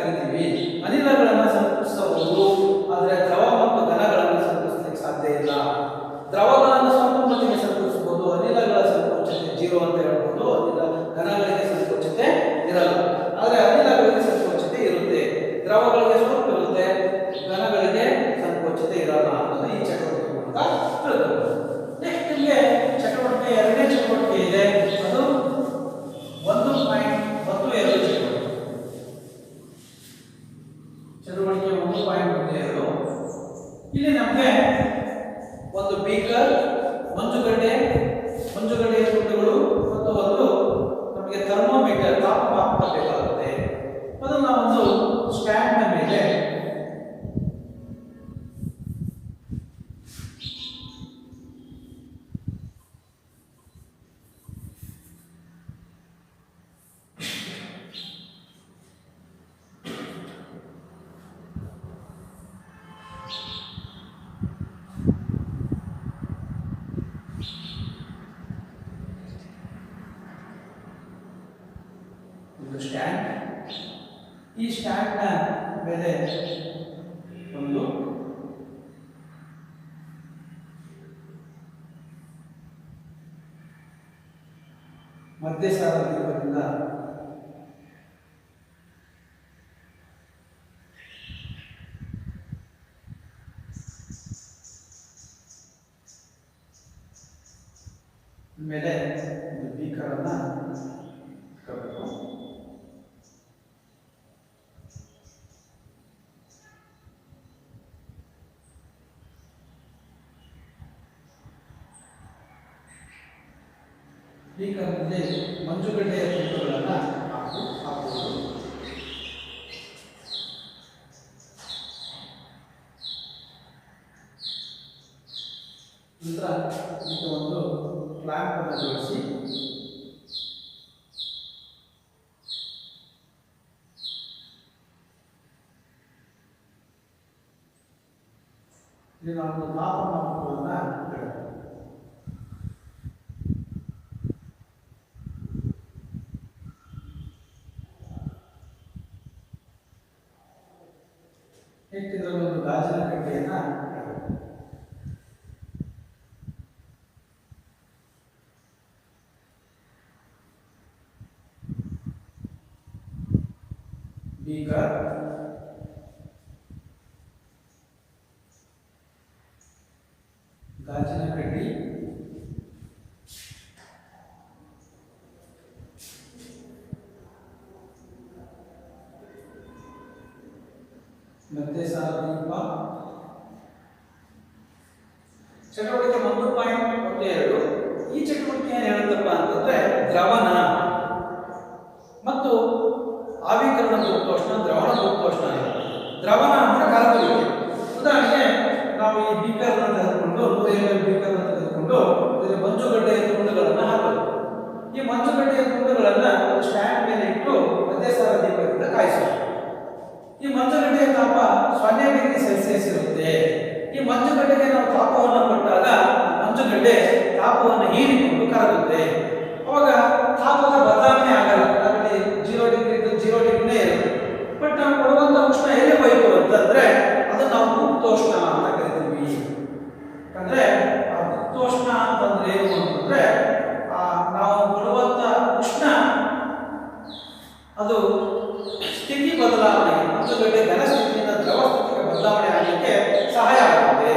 ಕರಿತೀವಿ. ಅನಿಲಗಳನ್ನು ಸಂಕುಚಿಸಬಹುದು, ಆದರೆ ದ್ರವ ಮತ್ತು ಘನಗಳನ್ನು ಸಂಕುಚಿಸಲಿಕ್ಕೆ ಸಾಧ್ಯ ಇಲ್ಲ. ದ್ರವಗಳನ್ನು ಸ್ವಲ್ಪ ಮಟ್ಟಿಗೆ ಸಂಕುಚಿಸಬಹುದು, ಅನಿಲಗಳ ಸಂಕೋಚತೆ 0 ಅಂತ ಹೇಳ್ಬೋದು. ಘನಗಳಿಗೆ ಸಂಕೋಚತೆ ಇರಲ್ಲ, ಆದರೆ ಅನಿಲಗಳಿಗೆ ಸಂಕೋಚತೆ ಇರುತ್ತೆ. ದ್ರವಗಳಿಗೆ ಸ್ವಲ್ಪ ಇರುತ್ತೆ, ಘನಗಳಿಗೆ ಸಂಕೋಚತೆ ಇರಲ್ಲ ಅನ್ನೋದು ಈ ಚಟುವಟಿಕೆ ಮೂಲಕ ತಿಳ್ಕೊಬಹುದು. ನೆಕ್ಸ್ಟ್ ನಿಮಗೆ ಚಟುವಟಿಕೆ ಎರಡನೇ ಚಟುವಟಿಕೆ ಇದೆ, ಅದು 1.12 ಚಟುವಟಿಕೆ 1.12. ಇಲ್ಲಿ ನಮಗೆ ಒಂದು ಬೀಕರ್, ಮಂಜುಗಡ್ಡೆಯ ತುಂಡುಗಳು ಮತ್ತು ಒಂದು ನಮಗೆ ಥರ್ಮೋಮೀಟರ್ ತಾಪಮಾಪಕ ಬೇಕಾಗುತ್ತೆ. ಅದನ್ನು ಒಂದು ಸ್ಟ್ಯಾಂಡ್ ಮೇಲೆ ಈ ಸ್ಟ್ಯಾಂಡ್ನ ಮೇಲೆ ಒಂದು ಮಧ್ಯಸಾರ ದೀಪದಿಂದ ಮೇಲೆ ಒಂದು ಬೀಕರನ್ನ ಇಟ್ಕೋಬೇಕು. ಬೀಕರ್ನಲ್ಲಿ ಮಂಜುಗಡ್ಡೆಯ ತುಂಡುಗಳನ್ನು ಹಾಕುವುದು. ನಂತರ ಇದಕ್ಕೆ ಒಂದು ಕ್ಲಾಂಪ್ ಅನ್ನು ಜೋಡಿಸಿ ಇಲ್ಲಿ ನಾವು ಒಂದು ತಾಪಮಾಪಕವನ್ನು ಇಡಬೇಕು. ಇದರಲ್ಲಿ ಒಂದು ಗಾಜಿನ ಕಡ್ಡಿಯನ್ನು ಇಡಬೇಕು. ಬೀಕರ್, ಗಾಜಿನ ಕಡ್ಡಿ, ಮಧ್ಯಸಾರ ದೀಪ. ಚಟುವಟಿಕೆ 1.12 ಈ ಚಟುವಟಿಕೆ ಏನು ಹೇಳುತ್ತಪ್ಪ ಅಂತಂದ್ರೆ ದ್ರವನ ಮತ್ತು ಆವಿಕರಣ ಭೂತೋಷ್ಣ, ದ್ರವಣ ಭೂತೋಷ್ಣ. ದ್ರವನ ಅಂದ್ರೆ ಕರಗುವಿಕೆ. ಉದಾಹರಣೆಗೆ ನಾವು ಈ ಬೀಕರ್ನ ತೆಗೆದುಕೊಂಡು 100 ml ಬೀಕರ್ನ ತೆಗೆದುಕೊಂಡು ಇದರಲ್ಲಿ ಮಂಜುಗಡ್ಡೆಯ ತುಂಡುಗಳನ್ನು ಹಾಕಬೇಕು. ಈ ಮಂಜುಗಡ್ಡೆಯ ತುಂಡುಗಳನ್ನು ಸ್ಟ್ಯಾಂಡ್ ಮೇಲೆ ಇಟ್ಟು ಮಧ್ಯಸಾರ ದೀಪದಿಂದ ಕಾಯಿಸಬೇಕು. ಈ ಮಂಜುಗಡ್ಡೆಯ ತಾಪ 0 ಡಿಗ್ರಿ ಸೆಲ್ಸಿಯಸ್ ಇರುತ್ತೆ. ಈ ಮಂಜುಗಡ್ಡೆಗೆ ನಾವು ತಾಪವನ್ನು ಕೊಟ್ಟಾಗ ಮಂಜುಗಡ್ಡೆ ತಾಪವನ್ನು ಹೀರಿಕೊಂಡು ಕರಗುತ್ತೆ. ಅವಾಗ ತಾಪದ ಬದಲಾವಣೆ ಆಗಲ್ಲ. ಅದರಲ್ಲಿ 0 ಡಿಗ್ರಿ 0 ಡಿಗ್ರಿನೇ ಇರುತ್ತೆ. ಬಟ್ ನಾವು ಕೊಡುವಂತ ಉಷ್ಣ ಎಲ್ಲಿ ಹೋಯಿತು ಅಂತಂದ್ರೆ ಅದನ್ನು ನಾವು ಗುಪ್ತೋಷ್ಣ ಅಂತ ಕರಿತೀವಿ. ಯಾಕಂದ್ರೆ ಆ ಗುಪ್ತೋಷ್ಣ ಅಂತಂದ್ರೆ ಏನು ಅಂತಂದ್ರೆ ನಾವು ಕೊಡುವಂತ ಉಷ್ಣ ಅದು ಸ್ಥಿತಿ ಬದಲಾವಣೆ, ಮಂಜುಗಡ್ಡೆ ಘನ ಸ್ಥಿತಿಯಿಂದ ದ್ರವ ಸ್ಥಿತಿಗೆ ಬದಲಾವಣೆ ಆಗಲಿಕ್ಕೆ ಸಹಾಯ ಆಗುತ್ತೆ.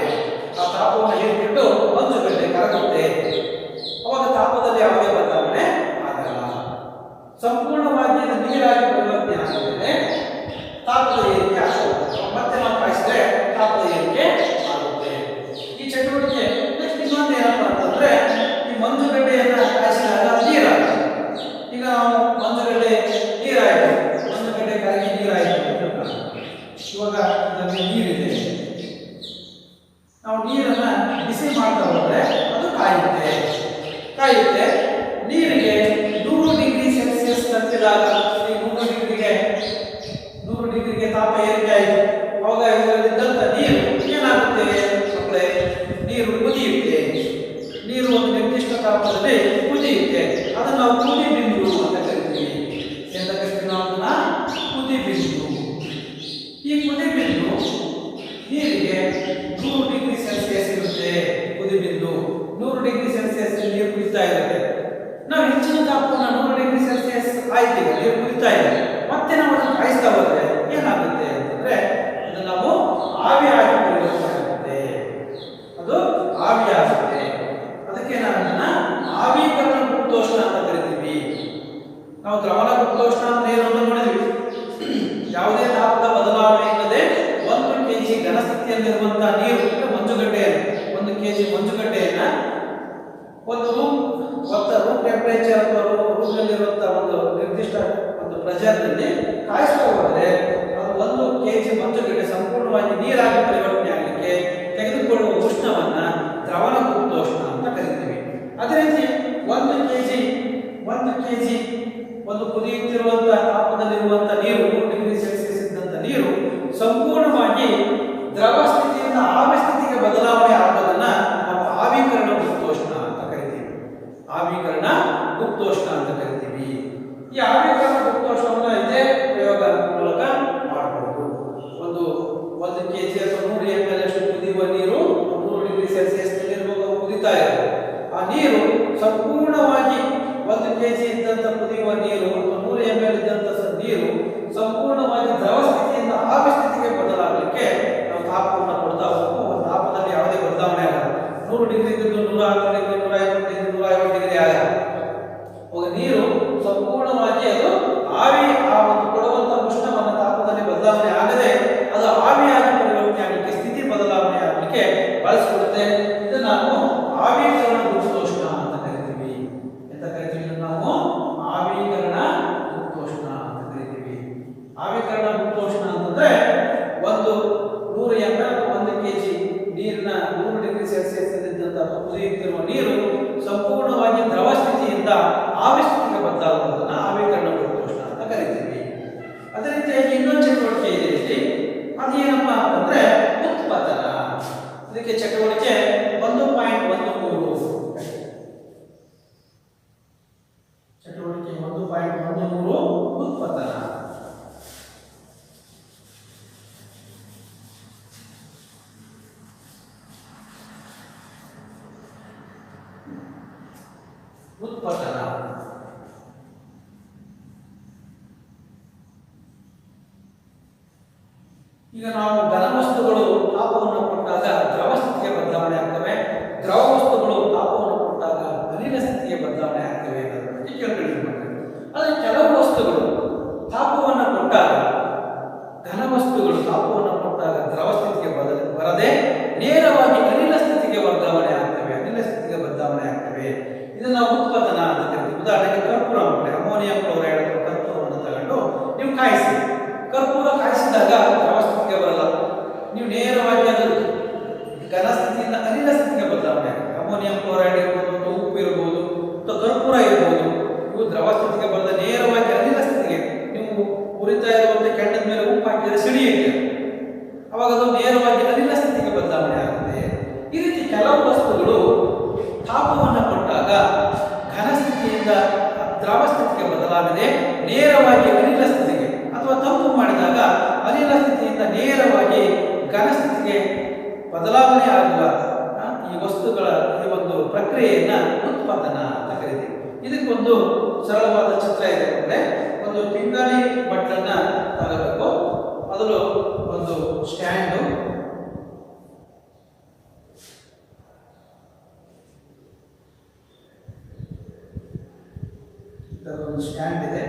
ಆ ತಾಪವನ್ನು ಹೀರಿಬಿಟ್ಟು ಮಂಜುಗಡ್ಡೆ ಕರಗುತ್ತೆ. ಅವಾಗ ತಾಪದಲ್ಲಿ ಯಾವುದೇ ಬದಲಾವಣೆ ಆಗಲ್ಲ. ಸಂಪೂರ್ಣವಾಗಿ ನೀರಾಗಿ ಪರಿವರ್ತನೆ ಆಗಿದೆ, ತಾಪದ ಏರಿಕೆ ಆಗುತ್ತೆ. ಮತ್ತೆ ನಾವು ಕಾಯಿಸಿದ್ರೆ ತಾಪದ ಏರಿಕೆ ಆಗುತ್ತೆ. ಈ ಚಟುವಟಿಕೆ ನೆಕ್ಸ್ಟ್ ಇನ್ನೊಂದು ಏನಪ್ಪ ಅಂತಂದ್ರೆ ಈ ಮಂಜುಗಡ್ಡೆಯನ್ನ ಕಾಯಿಸಿದಾಗ ನೀರಾಗುತ್ತೆ. ಈಗ ನಾವು ಮಂಜುಗಡ್ಡೆ ನೀರಾಯಿತು, ಮಂಜುಗಡ್ಡೆ ಕರಗಿ ನೀರಾಯಿತು. ಇವಾಗ ಇದರಲ್ಲಿ ನೀರಿದೆ, ನಾವು ನೀರನ್ನ ಬಿಸಿ ಮಾಡ್ತಾ ಹೋದ್ರೆ ಅದು ಕಾಯುತ್ತೆ. ನೀರಿಗೆ 100 ಡಿಗ್ರಿ ಸೆಲ್ಸಿಯಸ್ ತಲುಪಿದಾಗ ಈ 100 ಡಿಗ್ರಿಗೆ ತಾಪ ಏರಿಕೆ ಆಯಿತು. ಅವಾಗ ಇದರಲ್ಲಿದ್ದಂಥ ನೀರು ಏನಾಗುತ್ತೆ ಮಕ್ಕಳೇ? ನೀರು ಕುದಿಯುತ್ತೆ. ನೀರು ಒಂದು ನಿರ್ದಿಷ್ಟ ತಾಪದಲ್ಲಿ ಕುದಿಯುತ್ತೆ. ಅದನ್ನು ನಾವು ಕುದಿ ಬಿಂದು ಅಂತ ಕರಿತೀವಿ. ಎಂತ ಕರಿತೀವಿ ನಾವು ಅದನ್ನ? ಕುದಿ ಬಿಂದು. 100 ಡಿಗ್ರಿ ಸೆಲ್ಸಿಯಸ್ ಇರುತ್ತೆ ಕುದಿಬಿಂದು. 100 ಡಿಗ್ರಿ ಸೆಲ್ಸಿಯಸ್ ನೀರು ಕುದಿತಾ ಇರುತ್ತೆ. ನಾವು ಹೆಚ್ಚಿನ ತಾಪಮಾನ 100 ಡಿಗ್ರಿ ಸೆಲ್ಸಿಯಸ್ ಆಯ್ತು, ಈಗ ನೀರು ಕುದಿತಾ ಇದೆ, ಮತ್ತೆ ನಾವು ಅದನ್ನು ಕಾಯಿಸ್ತಾ ಹೋದ್ರೆ ಏನಾಗುತ್ತೆ ಅಂತಂದ್ರೆ ಅದು ನಾವು ಆವಿಯಾಗಿ ಪರಿವರ್ತನೆ ಆಗುತ್ತೆ, ಅದು ಆವಿಯಾಗುತ್ತೆ. ಅದಕ್ಕೆ ನಾವು ಅದನ್ನ ಆವೀಕರಣ ಗುಪ್ತೋಷ್ಣ ಅಂತ ಕರಿತೀವಿ. ನಾವು ದ್ರವಣ ಗುಪ್ತೋಷ್ಣ ಅಂದ್ರೆ ಏನು ಅಂತ ನೋಡಿದ್ವಿ. ಯಾವುದೇ ತಾಪದ ಬದಲಾವಣೆ ಇಲ್ಲದೆ 1 kg ಘನಸ್ಥಿತಿಯಲ್ಲಿರುವಂತಹ ನೀರು, ಮಂಜುಗಡ್ಡೆಯನ್ನು 1 kg ಮಂಜುಗಡ್ಡೆಯನ್ನ ಒಂದು ರೂಮ್ ಟೆಂಪರೇಚರ್ ಅಥವಾ ರೂಮ್ನಲ್ಲಿರುವಂತಹ ಒಂದು ನಿರ್ದಿಷ್ಟ ಒಂದು ಪ್ರೆಷರ್ನಲ್ಲಿ ಕಾಯಿಸ್ತಾ ಹೋದರೆ ಅದು 1 kg ಮಂಜುಗಡ್ಡೆ ಸಂಪೂರ್ಣವಾಗಿ ನೀರಾಗಿ ಪರಿವರ್ತನೆ ಆಗಲಿಕ್ಕೆ ತೆಗೆದುಕೊಳ್ಳುವ ಉಷ್ಣವನ್ನ ದ್ರವಣ ಗುಪ್ತೋಷ್ಣ ಅಂತ ಕರಿತೀವಿ. ಅದೇ ರೀತಿ 1 kg ಒಂದು ಕುದಿಯುತ್ತಿರುವಂತಹ ತಾಪದಲ್ಲಿರುವಂತಹ ನೀರು 100 ಡಿಗ್ರಿ ಸೆಲ್ಸಿಯಸ್ ಇದ್ದಂತ ನೀರು ಸಂಪೂರ್ಣವಾಗಿ ದ್ರವ ಸ್ಥಿತಿಯಿಂದ ಆವಿ ಸ್ಥಿತಿಗೆ ಬದಲಾವಣೆ ಆಗೋದನ್ನ ನಾವು ಆವೀಕರಣ ಗುಪ್ತೋಷ್ಣ ಅಂತ ಕರಿತೀವಿ. ಆವೀಕರಣ ಗುಪ್ತೋಷ್ಣ ಅಂತ ಕರಿತೀವಿ. ಈ ಆವೀಕರಣ ಗುಪ್ತೋಷ್ಣವನ್ನು ಇದೇ ಪ್ರಯೋಗ ಮೂಲಕ ಮಾಡಬಹುದು. ಒಂದು 1 kg ಅಥವಾ 100 ml ಅಷ್ಟು ಕುದಿಯುವ ನೀರು 100 ಡಿಗ್ರಿ ಸೆಲ್ಸಿಯಸ್ ಕುದಿತಾ ಇದೆ. ಆ ನೀರು ಸಂಪೂರ್ಣವಾಗಿ 1 kg ಇದ್ದಂತ ಕುದಿಯುವ ನೀರು 100 ml ಇದ್ದಂತ ನೀರು ಸಂಪೂರ್ಣವಾಗಿ ದ್ರವ ಸ್ಥಿತಿಯಿಂದ ಆವಿ ಸ್ಥಿತಿಗೆ ಬದಲಾಗಲಿಕ್ಕೆ ನಾವು ತಾಪವನ್ನು ಕೊಡ್ತಾ ಹೋಗಬೇಕು. ತಾಪದಲ್ಲಿ ಯಾವುದೇ ಬದಲಾವಣೆ ಆಗಲ್ಲ. 100 ಡಿಗ್ರಿ ಇದ್ದು 110 ಡಿಗ್ರಿ 150 ಡಿಗ್ರಿ 150 ಡಿಗ್ರಿ ಆಗಲ್ಲ. ನೀರು ಸಂಪೂರ್ಣವಾಗಿ ಅದು ಆವಿ ಆ ಒಂದು ಕೊಡುವಂತ ಉಷ್ಣವನ್ನು ತಾಪದಲ್ಲಿ ಬದಲಾವಣೆ ಆಗದೆ ಅದು ಆವಿಯಾಗಿ ಪರಿವರ್ತನೆ ಆಗಲಿಕ್ಕೆ, ಸ್ಥಿತಿ ಬದಲಾವಣೆ ಆಗಲಿಕ್ಕೆ ಬಳಸಿಕೊಡುತ್ತೆ. ಇದು ನಾವು ಆವೀಕರಣ ಗುಪ್ತೋಷ್ಣ ಅಂತ ಕರಿತೀವಿ. ಎಂತ ಕರಿತೀವಿ ನಾವು? ಆವೀಕರಣ ಗುಪ್ತೋಷ್ಣ ಅಂತ ಕರಿತೀವಿ. ಆವೀಕರಣ ಗುಪ್ತೋಷ್ಣ ಅಂತಂದ್ರೆ ಒಂದು 100 ml 1 kg ನೀರಿನ 100 ಡಿಗ್ರಿ ಸೆಲ್ಸಿಯಸ್ ಇದ್ದಂತಹ ಕುದಿಯುತ್ತಿರುವ ನೀರು ಸಂಪೂರ್ಣವಾಗಿ ದ್ರವ ಸ್ಥಿತಿಯಿಂದ ಆವಿ ಸ್ಥಿತಿಗೆ ಬದಲಾಗುವುದನ್ನು ಆವೀಕರಣ ಗುಪ್ತೋಷ್ಣ ಅಂತ ಕರಿತೀವಿ. ಅದೇ ರೀತಿಯಾಗಿ ಇನ್ನೊಂದು ಚಟುವಟಿಕೆ ಇದೆ ಇಲ್ಲಿ. ಅದೇನಪ್ಪಾ ಅಂತಂದ್ರೆ ಉತ್ಪತನ. ಇದಕ್ಕೆ ಚಟುವಟಿಕೆ 1.13. ಚಟುವಟಿಕೆ 1.13 ಉತ್ಪತನ. ಉತ್ಪತನ ಈಗ ನಾವು ಘನವಸ್ತುಗಳು ತಾಪವನ್ನು ಕೊಟ್ಟಾಗ ದ್ರವ ಸ್ಥಿತಿಗೆ ಬದಲಾವಣೆ ಆಗ್ತವೆ, ದ್ರವ ವಸ್ತುಗಳು ತಾಪವನ್ನು ಕೊಟ್ಟಾಗ ಅನಿಲ ಸ್ಥಿತಿಗೆ ಬದಲಾವಣೆ ಆಗ್ತವೆ ಅನ್ನೋದ್ರ ಬಗ್ಗೆ ಕೇಳ್ಕೊಂಡಿರ್ತಾರೆ. ಆದರೆ ಕೆಲವು ವಸ್ತುಗಳು ತಾಪವನ್ನು ಕೊಟ್ಟಾಗ, ಘನವಸ್ತುಗಳು ತಾಪವನ್ನು ಕೊಟ್ಟಾಗ ದ್ರವ ಸ್ಥಿತಿಗೆ ಬರದೆ ನೇರವಾಗಿ ಅನಿಲ ಸ್ಥಿತಿಗೆ ವರ್ಗಾವಣೆ ಆಗ್ತವೆ, ಅನಿಲ ಸ್ಥಿತಿಗೆ ಬದಲಾವಣೆ ಆಗ್ತವೆ. ಇದನ್ನ ನಾವು ಉತ್ಪತನ ಅಂತ ಕರಿತೀವಿ. ಉದಾಹರಣೆಗೆ ಕರ್ಪೂರ, ಅಮೋನಿಯಂ ಕ್ಲೋರೈಡ್ ಅಥವಾ ಕರ್ಪೂರವನ್ನು ತಗೊಂಡು ನೀವು ಕಾಯಿಸಿ, ಕರ್ಪೂರ ಕಾಯಿಸಿದಾಗ ದ್ರವ ಸ್ಥಿತಿಗೆ ಬರಲ್ಲ, ನೀವು ನೇರವಾಗಿ ಅದು ಘನ ಸ್ಥಿತಿಯಿಂದ ಅನಿಲ ಸ್ಥಿತಿಗೆ ಬದಲಾವಣೆ ಆಗುತ್ತೆ. ಅಮೋನಿಯಂ ಕ್ಲೋರೈಡ್ ಇರ್ಬೋದು, ಅಥವಾ ಉಪ್ಪು ಇರ್ಬೋದು, ಅಥವಾ ಕರ್ಪೂರ ಇರ್ಬೋದು, ಇವು ದ್ರವ ಸ್ಥಿತಿಗೆ ಬರಲ್ಲ, ನೇರವಾಗಿ ಅನಿಲ ಸ್ಥಿತಿಗೆ. ನೀವು ಉರಿತಾ ಇರುವಂತ ಕೆಂಡದ ಮೇಲೆ ಉಪ್ಪು ಹಾಕಿದರೆ ಸಿಡಿಯುತ್ತೆ, ಅವಾಗ ಅದು ನೇರವಾಗಿ ಅನಿಲ ಸ್ಥಿತಿಗೆ ಬದಲಾವಣೆ ಆಗುತ್ತೆ. ಈ ರೀತಿ ಕೆಲವು ವಸ್ತುಗಳು ತಾಪವನ್ನು ಕೊಟ್ಟಾಗ ಘನ ಸ್ಥಿತಿಯಿಂದ ದ್ರವ ಸ್ಥಿತಿಗೆ ಬದಲಾಗದೆ ನೇರವಾಗಿ ಅನಿಲ ಸ್ಥಿತಿಗೆ, ಅಥವಾ ತಂಪು ಮಾಡಿದಾಗ ಅನಿಲ ಸ್ಥಿತಿಯಿಂದ ನೇರವಾಗಿ ಘನ ಸ್ಥಿತಿಗೆ ಬದಲಾವಣೆ ಆಗುವ ಈ ವಸ್ತುಗಳ ಈ ಒಂದು ಪ್ರಕ್ರಿಯೆಯನ್ನ ಉತ್ಪತನ ಅಂತ ಕರಿತೀವಿ. ಇದಕ್ಕೊಂದು ಸರಳವಾದ ಚಿತ್ರ ಇದೆ. ಅಂದ್ರೆ ಒಂದು ಪಿಂಗಾಣಿ ಬಟ್ಟನ್ನ ತಗೋಬೇಕು, ಅದರ ಒಂದು ಸ್ಟ್ಯಾಂಡು, ಒಂದು ಸ್ಟ್ಯಾಂಡ್ ಇದೆ.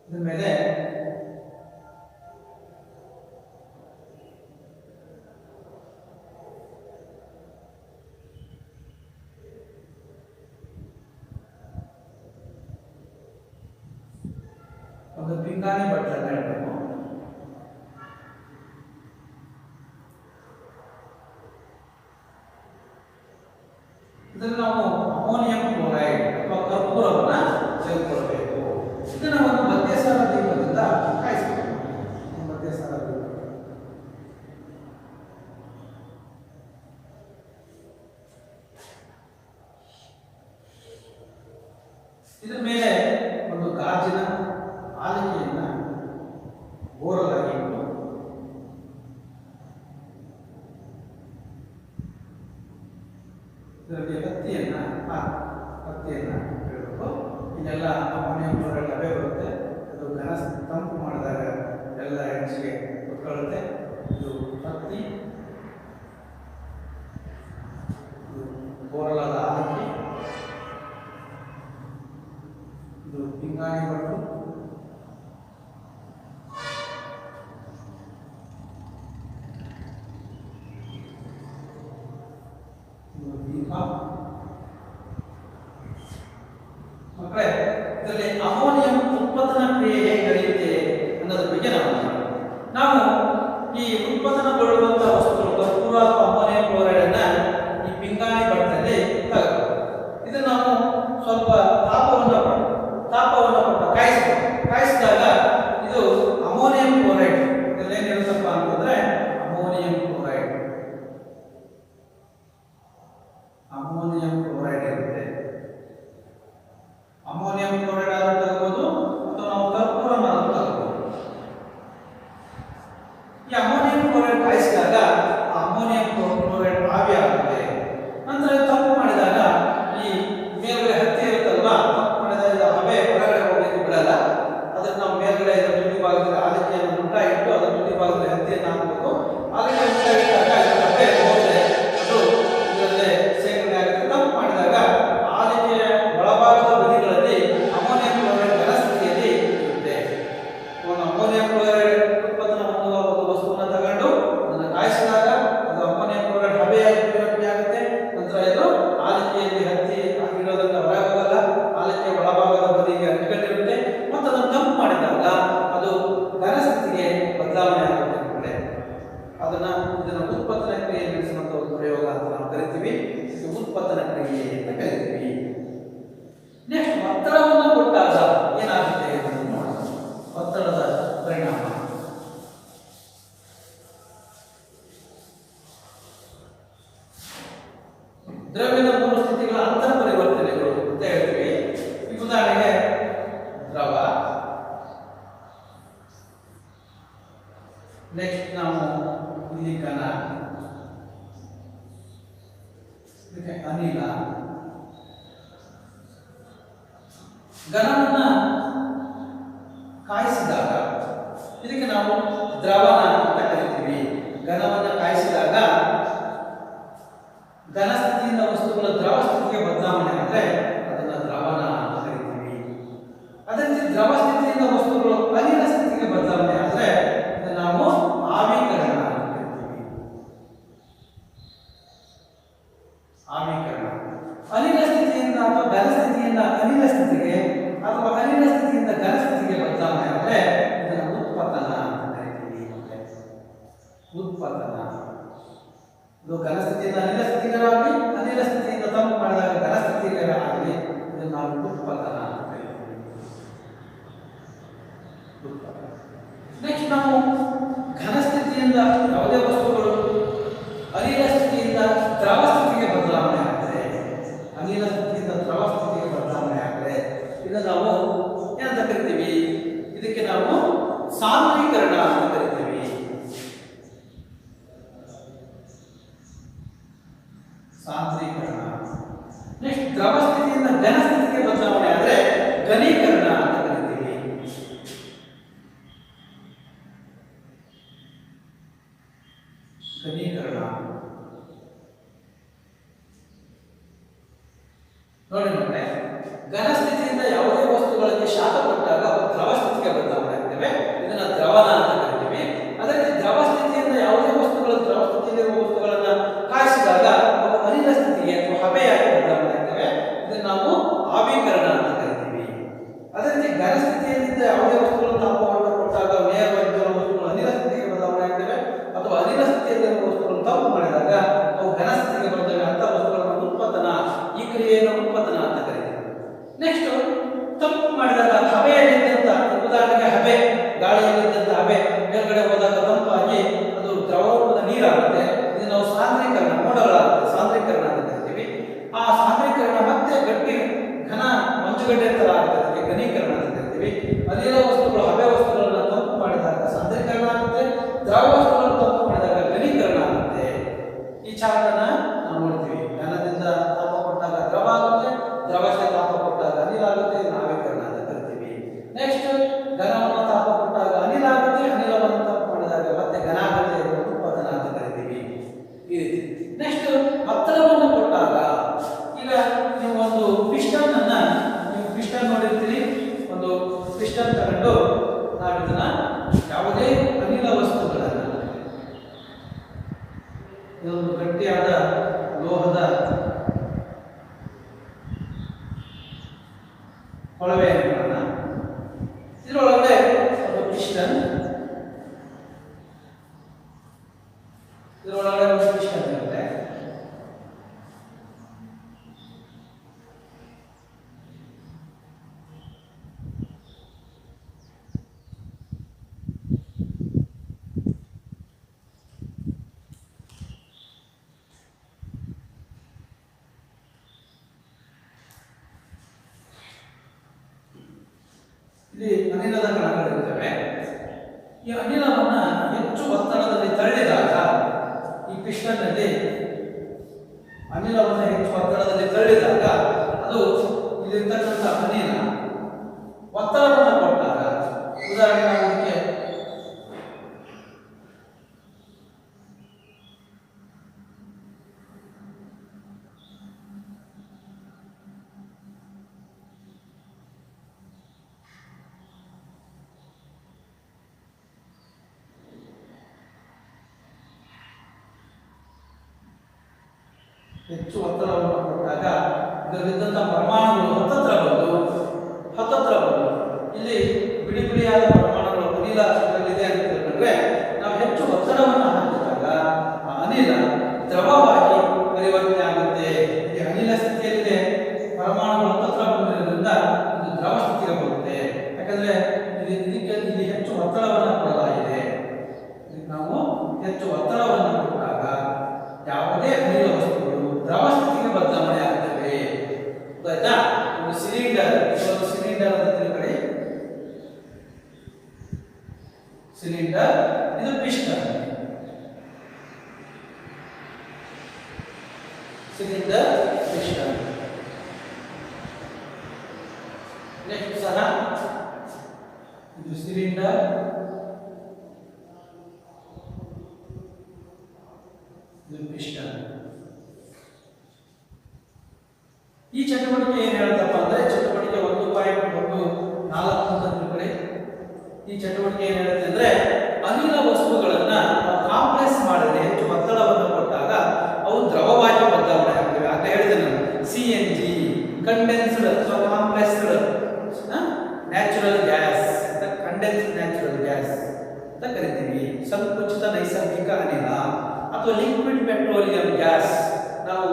ಇದ್ರ ಮೇಲೆ ಒಂದು ಪಿಂಗಾಣಿ ಬಟ್ಟಲನ್ನ ಇಡಬೇಕು. ಇದನ್ನು ನಾವು ಅಮೋನಿಯಂ ಕ್ಲೋರೈಡ್ ಅಥವಾ ಕರ್ಪೂರವನ್ನು ತೆಗೆದುಕೊಳ್ಬೇಕು. ಇದನ್ನು ಒಂದು ಮಧ್ಯಸಾರ ದೀಪದಿಂದ ಕಾಯಿಸಬೇಕು. ಮಧ್ಯಸಾರ ದೀಪ ಇದರ ಮೇಲೆ ಒಂದು ಗಾಜಿನ ಆಲಿಕೆಯನ್ನ ಬೋರಲಾಗಿ ಇಟ್ಟು ಇದರಲ್ಲಿ ಹತ್ತಿಯನ್ನ ಇಡಬೇಕು. ಇದೆಲ್ಲ ಅಮೋನಿಯಂ ಕ್ಲೋರೈಡ್ ಲಭ್ಯ ಬರುತ್ತೆ. ಅದು ಘನ ತಂಪು ಮಾಡಿದಾಗ ಎಲ್ಲ ಹೆಚ್ಚಿಗೆ ಕುತ್ಕೊಳ್ಳುತ್ತೆ. ಇದು ಹತ್ತಿ, ಬೋರಲಾದ ಆಲಿಕೆ, ಇದು ಪಿಂಗಾಣಿ ಬಟ್ಟು, ಇದು ದೀಪ. ಮಕ್ಕಳೇ, ಇದರಲ್ಲಿ ಅಮೋನಿಯಂ ಉತ್ಪಾದನಾ ಕ್ರಿಯೆ ಹೇಗೆ ನಡೆಯುತ್ತೆ ಅನ್ನೋದ್ರ ಬಗ್ಗೆ ನಾವು ಈ ಉತ್ಪಾದನೆಗೊಳ್ಳುವಂತಹ ವಸ್ತುಗಳು ಕರ್ಪೂರ ಅಥವಾ ಅಮೋನಿಯಂ ಕ್ಲೋರೈಡ್ ಅನ್ನ ಈ ಪಿಂಗಾಣಿ ಬಟ್ಟಲ್ಲಿ ತಗಬೇಕು. ಇದನ್ನು ನಾವು ಸ್ವಲ್ಪ ತಾಪವನ್ನು ಕೊಟ್ಟು ಕಾಯಿಸಿದಾಗ ಇದು ಅಮೋನಿಯಂ ಕ್ಲೋರೈಡ್. ಇದರಲ್ಲಿ ಏನಿರುತ್ತಪ್ಪ ಅಂತಂದ್ರೆ ಅಮೋನಿಯಂ ಕ್ಲೋರೈಡ್ ಇರುತ್ತೆ. ಅಮೋನಿಯಂ ಕ್ಲೋರೈಡ್ ಆದ್ರೂ ತಗೋಬಹುದು ಅಥವಾ ನಾವು ಕರ್ಪೂರನ ಆದ್ರೂ ತಗೋಬಹುದು. ಈ ಅಮೋನಿಯಂ ಕ್ಲೋರೈಡ್ ಕಾಯಿಸಿದಾಗ ಅಮೋನಿಯಂ ಕ್ಲೋರೈಡ್ ಆವಿ ಆಗುತ್ತೆ. ನಂತರ ತಂಪು ಮಾಡಿದಾಗ ಈ ಮೇಲ್ಗಡೆ ಹತ್ತಿ ಇರುತ್ತಲ್ವಾ, ತಂಪು ಮಾಡಿದಾಗ ಹಬೆ ಹೊರಗಡೆ ಹೋಗಲಿಕ್ಕೆ ಬಿಡಲ್ಲ. ಅದಕ್ಕೆ ನಾವು ಮೇಲ್ಗಡೆ ಇದರ ತುದಿ ಭಾಗದಲ್ಲಿ ಆಲಿಕೆಯನ್ನು ಮುಟ್ಟ ಇಟ್ಟು ಅದರ ತುದಿ ಭಾಗದಲ್ಲಿ ಹತ್ತಿಯನ್ನು ಹಾಕಬೇಕು. ಆಲಿಕೆ ಮುಟ್ಟ ಇಟ್ಟಾಗ ಇದರ ಹಬೆ ಹೋದರೆ ಅದು ಇದರಲ್ಲೇ ಸೇಕರಣೆ ಆಗುತ್ತೆ. ತಂಪು ಮಾಡಿದಾಗ ಆಲಿಕೆಯ ಒಳಭಾಗದ ಬದಿಗಳಲ್ಲಿ ಅಮೋನಿಯಂ ಕ್ಲೋರೈಡ್ ಘನ ಸ್ಥಿತಿಯಲ್ಲಿ ಇರುತ್ತೆ. ಅಮೋನಿಯಂ ಕ್ಲೋರೈಡ್ ಉತ್ಪನ್ನ ಹೊಂದುವ ಒಂದು ವಸ್ತುವನ್ನು ತಗೊಂಡು ಅದನ್ನು ಕಾಯಿಸಿದಾಗ ಅದು ಅಮೋನಿಯಂ ಕ್ಲೋರೈಡ್ ಹಬೆಯಾಗಿ ಪರಿವರ್ತನೆ ಆಗುತ್ತೆ. ನಂತರ ಇದು ಆಲಿಕೆಯಲ್ಲಿ ಹತ್ತಿ ಆಗಿರೋದ್ರಿಂದ ಹೊರ ಹೋಗಲ್ಲ, ಆಲಿಕೆಯ ಒಳಭಾಗದ ಬದಿಗೆ ಅಂಟಿಕೊಂಡಿರುತ್ತೆ. ಮತ್ತು ಅದನ್ನು ತಂಪು ಮಾಡಿದಾಗ ಅದು ಘನ ಸ್ಥಿತಿಗೆ ಬದಲಾವಣೆ ಆಗುತ್ತೆ. ಇದನ್ನು ಉತ್ಪನ್ನ ಕ್ರಿಯೆ ನಡೆಸುವಂತ ಒಂದು ಪ್ರಯೋಗ ಅಂತ ನಾವು ಕರಿತೀವಿ. ಇದು ಉತ್ಪನ್ನ ಕ್ರಿಯೆ ಅಂತ ಕರಿತೀವಿ. ನೆಕ್ಸ್ಟ್, ಒತ್ತಡವನ್ನು ಕೊಟ್ಟಾಗ ಏನಾಗುತ್ತೆ ಅಂತ ನೋಡೋಣ. ಒತ್ತಡದ ಪರಿಣಾಮ. ದ್ರವ್ಯದ ಮೂರು ಸ್ಥಿತಿಗಳ ಅಂತರ ಪರಿವರ್ತನೆಗಳು ಅಂತ ಹೇಳ್ತೀವಿ. ಈ ಉದಾಹರಣೆಗೆ ದ್ರವ, ನೆಕ್ಸ್ಟ್ ನಾವು ಇಲ್ಲಿ ಘನ, ಅನಿಲ. ಘನವನ್ನ ಕಾಯಿಸಿದಾಗ ಇದಕ್ಕೆ ನಾವು ದ್ರವನ ಅಂತ ಕರಿತೀವಿ. ಘನವನ್ನ ಕಾಯಿಸಿದಾಗ ಘನ ಸ್ಥಿತಿಯಿಂದ ವಸ್ತುಗಳ ದ್ರವ ಸ್ಥಿತಿಗೆ ಬದಲಾವಣೆ ಆದರೆ ಅದನ್ನು ದ್ರವನ ಅಂತ ಕರಿತೀವಿ. ಅದೇ ರೀತಿ ದ್ರವ ಸ್ಥಿತಿಯಿಂದ ವಸ್ತುಗಳು ಅನಿಲ ಸ್ಥಿತಿಗೆ ಬದಲಾವಣೆ ಆದರೆ ಇದನ್ನು ನಾವು ಆವಿಕರಣ ಅಂತ ಕರಿತೀವಿ. ಆವಿಕರಣ. ಅನಿಲ ಸ್ಥಿತಿಯಿಂದ ಅಥವಾ ಘನ ಸ್ಥಿತಿಯಿಂದ ಅನಿಲ ಸ್ಥಿತಿಗೆ ಅಥವಾ ಅನಿಲ ಸ್ಥಿತಿಯಿಂದ ಘನ ಸ್ಥಿತಿಗೆ ಬದಲಾವಣೆ ಆದರೆ ಇದನ್ನು ಉತ್ಪನ್ನ ಅಂತ ಕರಿತೀವಿ. ಉತ್ಪನ್ನ ಇದು ಘನ ಸ್ಥಿತಿಯಿಂದ ಅನಿಲ ಸ್ಥಿತಿಗಾಗಲಿ, ಅನಿಲ ಸ್ಥಿತಿಯಿಂದ ತಂಪು ಮಾಡಿದಾಗ ಘನ ಸ್ಥಿತಿಗಾಗಲಿ ಇದನ್ನು ನಾವು ಉತ್ಪನ್ನ ಅಂತ ಕರಿತೀವಿ. ನೆಕ್ಸ್ಟ್, ನಾವು ಘನ ಸ್ಥಿತಿಯಿಂದ ಯಾವುದೇ ವಸ್ತುಗಳು ಅನಿಲ ಸ್ಥಿತಿಯಿಂದ ದ್ರವ ಸ್ಥಿತಿಗೆ ಬದಲಾವಣೆ ಆಗ್ತದೆ, ಅನಿಲ ಸ್ಥಿತಿಯಿಂದ ದ್ರವ ಸ್ಥಿತಿಗೆ ಬದಲಾವಣೆ ಆಗ್ತದೆ, ಇದನ್ನು ನಾವು ಏನಂತ ಕರಿತೀವಿ? ಇದಕ್ಕೆ ನಾವು ಸಾಂದ್ರೀಕರಣ ಅಂತ ಕರಿತೀವಿ. ಸಾಂದ್ರೀಕರಣ. ನೆಕ್ಸ್ಟ್, ದ್ರವ ಸ್ಥಿತಿಯಿಂದ ಘನ ಸ್ಥಿತಿಗೆ ಬದಲಾವಣೆ ಆದರೆ ಘನೀಕರಣ ಅಂತ ಕರಿತೀವಿ. ಘನೀಕರಣ. ನೋಡಿ ಮಕ್ಕಳೇ, ಘನ ಸ್ಥಿತಿಯಿಂದ ಯಾವುದೇ ವಸ್ತುಗಳಿಗೆ ಶಾಖ ಕೊಟ್ಟಾಗ ಅವು ದ್ರವ ಸ್ಥಿತಿಗೆ ಬದಲಾವಣೆ ಆಗ್ತವೆ, ಇದನ್ನ ದ್ರವನ ಅಂತ ಕರಿತೀವಿ. ಅದೇ ರೀತಿ ದ್ರವ ಸ್ಥಿತಿಯಿಂದ ಯಾವುದೇ ವಸ್ತುಗಳು ದ್ರವ ಸ್ಥಿತಿಯಲ್ಲಿರುವ ವಸ್ತುಗಳನ್ನ ಕಾಯಿಸಿದಾಗ ಅವು ಅನಿಲ ಸ್ಥಿತಿಗೆ ಅಥವಾ ಹಬೆಯಾಗಿ ಬದಲಾವಣೆ ಆಗ್ತವೆ, ಇದನ್ನು ನಾವು ಆವಿಕರಣ ಅಂತ ಕರಿತೀವಿ. ಅದೇ ರೀತಿ ಘನ ಸ್ಥಿತಿಯಲ್ಲಿದ್ದ ಯಾವುದೇ ವಸ್ತುಗಳನ್ನು ತಾಪವನ್ನು ಕೊಟ್ಟಾಗ ನೇರವಾಗಿ ವಸ್ತುಗಳು ಅನಿಲ ಸ್ಥಿತಿಗೆ ಬದಲಾವಣೆ ಆಗ್ತವೆ, ಅಥವಾ ಅನಿಲ ಸ್ಥಿತಿಯಲ್ಲಿರುವ ವಸ್ತುಗಳನ್ನು ತಂಪು ಮಾಡಿದಾಗ ಅವು ಘನ ಸ್ಥಿತಿಗೆ ಬರ್ತವೆ. ಅಂತ ವಸ್ತುಗಳನ್ನು ಉತ್ಪನ್ನ, ಈ ಕ್ರಿಯೆಯನ್ನು ಉತ್ಪನ್ನ ಅಂತ ಕರೀತೀವಿ. ನೆಕ್ಸ್ಟ್, ತಂಪು ಮಾಡಿದಾಗ ಹಬೆಯಲ್ಲಿದ್ದಂತ, ಉದಾಹರಣೆಗೆ ಹಬೆ, ಗಾಳಿಯಲ್ಲಿದ್ದಂತ ಹಬೆ ಮೇಲ್ಗಡೆ ಹೋದಾಗ ತಂಪಾಗಿ ಅದು ದ್ರವರೂಪದ ನೀರಾಗುತ್ತೆ. ಇದು ನಾವು ಸಾಂದ್ರೀಕರಣ, ಮೋಡಗಳಾಗುತ್ತೆ, ಸಾಂದ್ರೀಕರಣ ಅಂತ ಕರಿತೀವಿ. ಆ ಸಾಂದ್ರೀಕರಣ ಮತ್ತೆ ಗಟ್ಟಿ ಘನ ಮಂಜುಗಡ್ಡೆ ತರ ಆಗುತ್ತೆ, ಅದಕ್ಕೆ ಘನೀಕರಣ ಅಂತ ಹೇಳ್ತೀವಿ. ಅನಿಲ ವಸ್ತುಗಳು ಹಬೆ ವಸ್ತುಗಳನ್ನು ತಂಪು ಮಾಡಿದಾಗ ಸಾಂದ್ರೀಕರಣ ಆಗುತ್ತೆ, ದ್ರವ ವಸ್ತುಗಳನ್ನು ತಂಪು ಮಾಡಿದಾಗ ಘನೀಕರಣ ಆಗುತ್ತೆ. ಈ ಚಾರ್ಟ್ ಅನ್ನ ನಾವು ನೋಡ್ತೀವಿ. ಘನದಿಂದ ತಾಪ ಕೊಟ್ಟಾಗ ದ್ರವ ಆಗುತ್ತೆ, ದ್ರವಕ್ಕೆ ತಾಪ ಕೊಟ್ಟಾಗ ಅನಿಲ ಆಗುತ್ತೆ, ಆವಿಕರಣ ಅಂತ ಕರಿತೀವಿ. ನೆಕ್ಸ್ಟ್ ಘನವನ್ನು ತಾಪ ಕೊಟ್ಟಾಗ ಅನಿಲ ಆಗುತ್ತೆ, ಅನಿಲವನ್ನು ತಾಪ ಮಾಡಿದಾಗ ಮತ್ತೆ ಘನ ಆಗುತ್ತೆ, ಉತ್ಪಾದನಾ ಅಂತ ಕರಿತೀವಿ. ಈ ರೀತಿ. ನೆಕ್ಸ್ಟ್ ಒತ್ತಡವನ್ನು ಕೊಟ್ಟಾಗ, ಈಗ ನೀವು ಒಂದು ಪಿಸ್ಟನ್ ಅನ್ನ ನೀವು ಪಿಸ್ಟನ್ ನೋಡಿರ್ತೀರಿ. ಒಂದು ಪಿಸ್ಟನ್ ತಗೊಂಡು ನಾವು ಇದನ್ನ ಯಾವುದೇ ಅನಿಲ ವಸ್ತುಗಳನ್ನ ಇದೊಂದು ಗಟ್ಟಿಯಾದ ಲೋಹದ ಕೊಳವೆ ಮಾಡೋಣ. ಇದರೊಳಗಡೆ ಒಂದು ಪಿಸ್ಟನ್, ಇದರೊಳಗಡೆ ಒಂದು ಪಿಸ್ಟನ್ ಇರುತ್ತೆ. ಇಲ್ಲಿ ಅನಿಲದ ಕಣಗಳಿರ್ತವೆ. ಈ ಅನಿಲವನ್ನ ಹೆಚ್ಚು ಒತ್ತಡದಲ್ಲಿ ತಳ್ಳಿದಾಗ, ಈ ಪಿಸ್ಟನ್ ನಲ್ಲಿ ಅನಿಲವನ್ನು ಹೆಚ್ಚು ಒತ್ತಡದಲ್ಲಿ ತಳ್ಳಿದಾಗ ಅದು ಇಲ್ಲಿರ್ತಕ್ಕಂಥ ಅನಿಲ ಒತ್ತಡವನ್ನು ಕೊಟ್ಟಾಗ, ಉದಾಹರಣೆ ಅದಕ್ಕೆ ಹೆಚ್ಚು ಒತ್ತಡವನ್ನು ಕೊಟ್ಟಾಗ ಇದರಲ್ಲಿದ್ದಂಥ ಪರಮಾಣುಗಳು ಹತ್ತತ್ರ ಬಂದು ಇಲ್ಲಿ ಬಿಡಿ ಬಿಡಿಯಾದ ಪರಮಾಣುಗಳು ಅನಿಲ ಇದರಲ್ಲಿದೆ ಅಂತ ತಿಳ್ಕೊಂಡ್ರೆ, ನಾವು ಹೆಚ್ಚು ಒತ್ತಡವನ್ನು ಹಾಕಿದಾಗ ಆ ಅನಿಲ ದ್ರವವಾಗಿ ಪರಿವರ್ತನೆ ಆಗುತ್ತೆ. ಈ ಅನಿಲ ಸ್ಥಿತಿಯಲ್ಲಿದೆ, ಪರಮಾಣುಗಳು ಹತ್ತತ್ರ ಬಂದಿರೋದ್ರಿಂದ ಇದು ದ್ರವ ಸ್ಥಿತಿಗೆ ಬರುತ್ತೆ. ಯಾಕಂದ್ರೆ ಇದಕ್ಕೆ ಇಲ್ಲಿ ಹೆಚ್ಚು ಒತ್ತಡವನ್ನು ಕೊಡಲಾಗಿದೆ. ನಾವು ಹೆಚ್ಚು ಒತ್ತಡವನ್ನು ಕೊಟ್ಟಾಗ ಯಾವುದೇ ಅನಿಲ ವಸ್ತುಗಳು ದ್ರವ ಸ್ಥಿತಿಗೆ ಬದಲಾವಣೆ ಆಗ್ತವೆ. ಆಯ್ತಾ? ಒಂದು ಸಿಲಿಂಡರ್ ಅಂತ ತಿಳ್ಕೊಳ್ಳಿ. ಸಿಲಿಂಡರ್, ಇದು ಪಿಸ್ಟನ್. Cylinder, piston. ನೆಕ್ಸ್ಟ್ ಸಹ ಇದು ಸಿಲಿಂಡರ್, ಇದು ಪಿಸ್ಟನ್. ಈ ಚಟುವಟಿಕೆ ಏನು ಹೇಳ್ತಪ್ಪ ಅಂದ್ರೆ ಚಟುವಟಿಕೆ 1.14 ಅಂತ ತಿಳ್ಕೊಳ್ಳಿ. ಈ ಚಟುವಟಿಕೆ ಏನು ಹೇಳುತ್ತೆ ಅಂದ್ರೆ, ಅನಿಲ ವಸ್ತುಗಳನ್ನ ಕಾಂಪ್ರೆಸ್ ಮಾಡಿದ್ರೆ, ಹೆಚ್ಚು ಒತ್ತಡವನ್ನು ಕೊಟ್ಟಾಗ ಅವು ದ್ರವವಾಗಿ ಬದಲಾವಣೆ ಆಗ್ತವೆ. ಅಂತ ಹೇಳಿದೆ ನಾನು. CNG ಕಂಡೆನ್ಸ್ಡ್ ಅಥವಾ ಕಾಂಪ್ರೆಸ್ಡ್ ನ್ಯಾಚುರಲ್ ಗ್ಯಾಸ್ ಅಂತ, ಕಂಡೆನ್ಸ್ಡ್ ನ್ಯಾಚುರಲ್ ಗ್ಯಾಸ್ ಅಂತ ಕರಿತೀವಿ. ಸಂಕುಚಿತ ನೈಸರ್ಗಿಕ ಅನಿಲ ಅಥವಾ ಲಿಕ್ವಿಡ್ ಪೆಟ್ರೋಲಿಯಂ ಗ್ಯಾಸ್. ನಾವು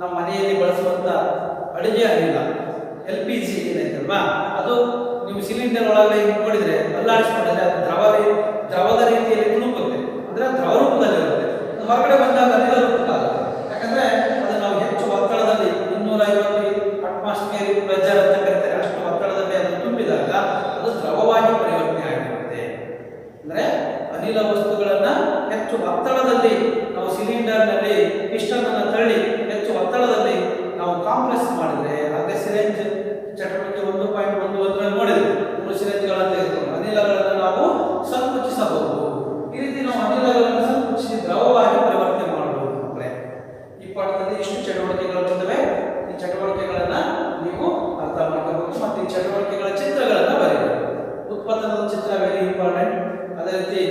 ನಮ್ಮ ಮನೆಯಲ್ಲಿ ಬಳಸುವಂತ ಅಡುಗೆ ಅನಿಲ LPG ಏನೈತಲ್ವಾ, ಅದು ನೀವು ಸಿಲಿಂಡರ್ ಒಳಗಡೆ ನೋಡಿದ್ರೆ ಅಲ್ಲಾಡಿಸ್ಕೊಂಡ್ರೆ ಅದು ದ್ರವದ ರೀತಿಯಲ್ಲಿ ತುಳುಕುತ್ತೆ, ಅಂದ್ರೆ ದ್ರವ ರೂಪದಲ್ಲಿರುತ್ತೆ. ಅದು ಹೊರಗಡೆ ಬಂದಾಗ ಅನಿಲ ರೂಪಕ್ಕಾಗುತ್ತೆ. ಯಾಕಂದ್ರೆ ಅದು ನಾವು ಹೆಚ್ಚು ಒತ್ತಡದಲ್ಲಿ 250 ಅಟ್ಮಾಸ್ಫಿಯರ್ ಪ್ರೆಷರ್ ಅಂತ ಕರಿತಾರೆ, ಅಷ್ಟು ಒತ್ತಡದಲ್ಲಿ ಅದು ತುಂಬಿದಾಗ ಅದು ದ್ರವವಾಗಿ ಪರಿವರ್ತನೆ ಆಗಿರುತ್ತೆ. ಅಂದ್ರೆ ಅನಿಲ ವಸ್ತುಗಳನ್ನ ಹೆಚ್ಚು ಒತ್ತಡದಲ್ಲಿ ನಾವು ಸಿಲಿಂಡರ್ ನಲ್ಲಿ ಪಿಸ್ಟನ್ ಅನ್ನು ತಳ್ಳಿ ಹೆಚ್ಚು ಒತ್ತಡದಲ್ಲಿ ನಾವು ಕಾಂಪ್ರೆಸ್ ಮಾಡಿದ್ರೆ, ಅದೇ ಸಿರೆಂಜ್ ಚಟುವಟಿಕೆ 1.11 ನೋಡಿದ್ರೆ 3 ಸಿರೆಂಜ್ಗಳನ್ನು ತೆಗೆದುಕೊಂಡು ಅನಿಲಗಳನ್ನು ನಾವು ಸಂಕುಚಿಸಬಹುದು. ಈ ರೀತಿ ನಾವು ಅನಿಲಗಳನ್ನು ಸಂಕುಚಿಸಿ ದ್ರವವಾಗಿ ಪರಿವರ್ತನೆ ಮಾಡಬಹುದು. ಈ ಪಾಠದಲ್ಲಿ ಇಷ್ಟು ಚಟುವಟಿಕೆಗಳು ಬರ್ತವೆ. ಈ ಚಟುವಟಿಕೆಗಳನ್ನ ನೀವು ಅರ್ಥ ಮಾಡ್ಕೋಬೇಕು ಮತ್ತು ಈ ಚಟುವಟಿಕೆಗಳ ಚಿತ್ರಗಳನ್ನ ಬರೆಯಬೇಕು. ಉತ್ಪನ್ನದ ಚಿತ್ರ ವೆರಿ ಇಂಪಾರ್ಟೆಂಟ್. ಅದೇ ರೀತಿ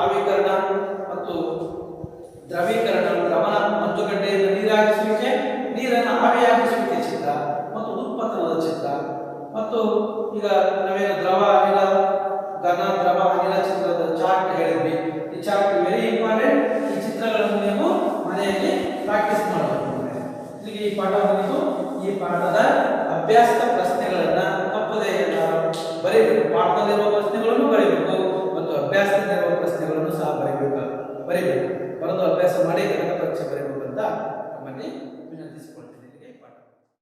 ಆವಿಕರಣ ಮತ್ತು ದ್ರವೀಕರಣ, ದ್ರವಣ ಮಂಜುಗಡ್ಡೆಯನ್ನು ನೀರಾಗಿಸುವಿಕೆ, ನೀರನ್ನು ಆವಿಯಾಗಿಸುವಿಕೆ ಚಿತ್ರ ಮತ್ತು ಉತ್ಪನ್ನದ ಚಿತ್ರ. ಮತ್ತು ಈಗ ನಾವೇನು ದ್ರವ ಅನಿಲ ಘನ ದ್ರವ ಅನಿಲ ಚಿತ್ರದ ಚಾರ್ಟ್ ಹೇಳಿದ್ವಿ. ಈ ಚಾರ್ಟ್ ವೆರಿ ಇಂಪಾರ್ಟೆಂಟ್. ಈ ಚಿತ್ರಗಳನ್ನು ನೀವು ಮನೆಯಲ್ಲಿ ಪ್ರಾಕ್ಟೀಸ್ ಮಾಡಬೇಕು. ಇಲ್ಲಿಗೆ ಈ ಪಾಠ ಮುಗಿದು. ಈ ಪಾಠದ ಅಭ್ಯಾಸದ ಪ್ರಶ್ನೆಗಳನ್ನ ತಪ್ಪದೇ ಬರೀಬೇಕು. ಪಾಠದಲ್ಲಿರುವ ಪ್ರಶ್ನೆಗಳನ್ನು ಬರೀಬೇಕು ಮತ್ತು ಅಭ್ಯಾಸದಲ್ಲಿರುವ ಪ್ರಶ್ನೆಗಳನ್ನು ಸಹ ಬರೀಬೇಕು. ಬರೆದು ಅಭ್ಯಾಸ ಮಾಡಿ ಕನ್ನಡ ಪರೀಕ್ಷೆ ಬರೀಬೇಕು ಅಂತ ನಮ್ಮಲ್ಲಿ ವಿನಂತಿಸಿಕೊಳ್ಳಿ.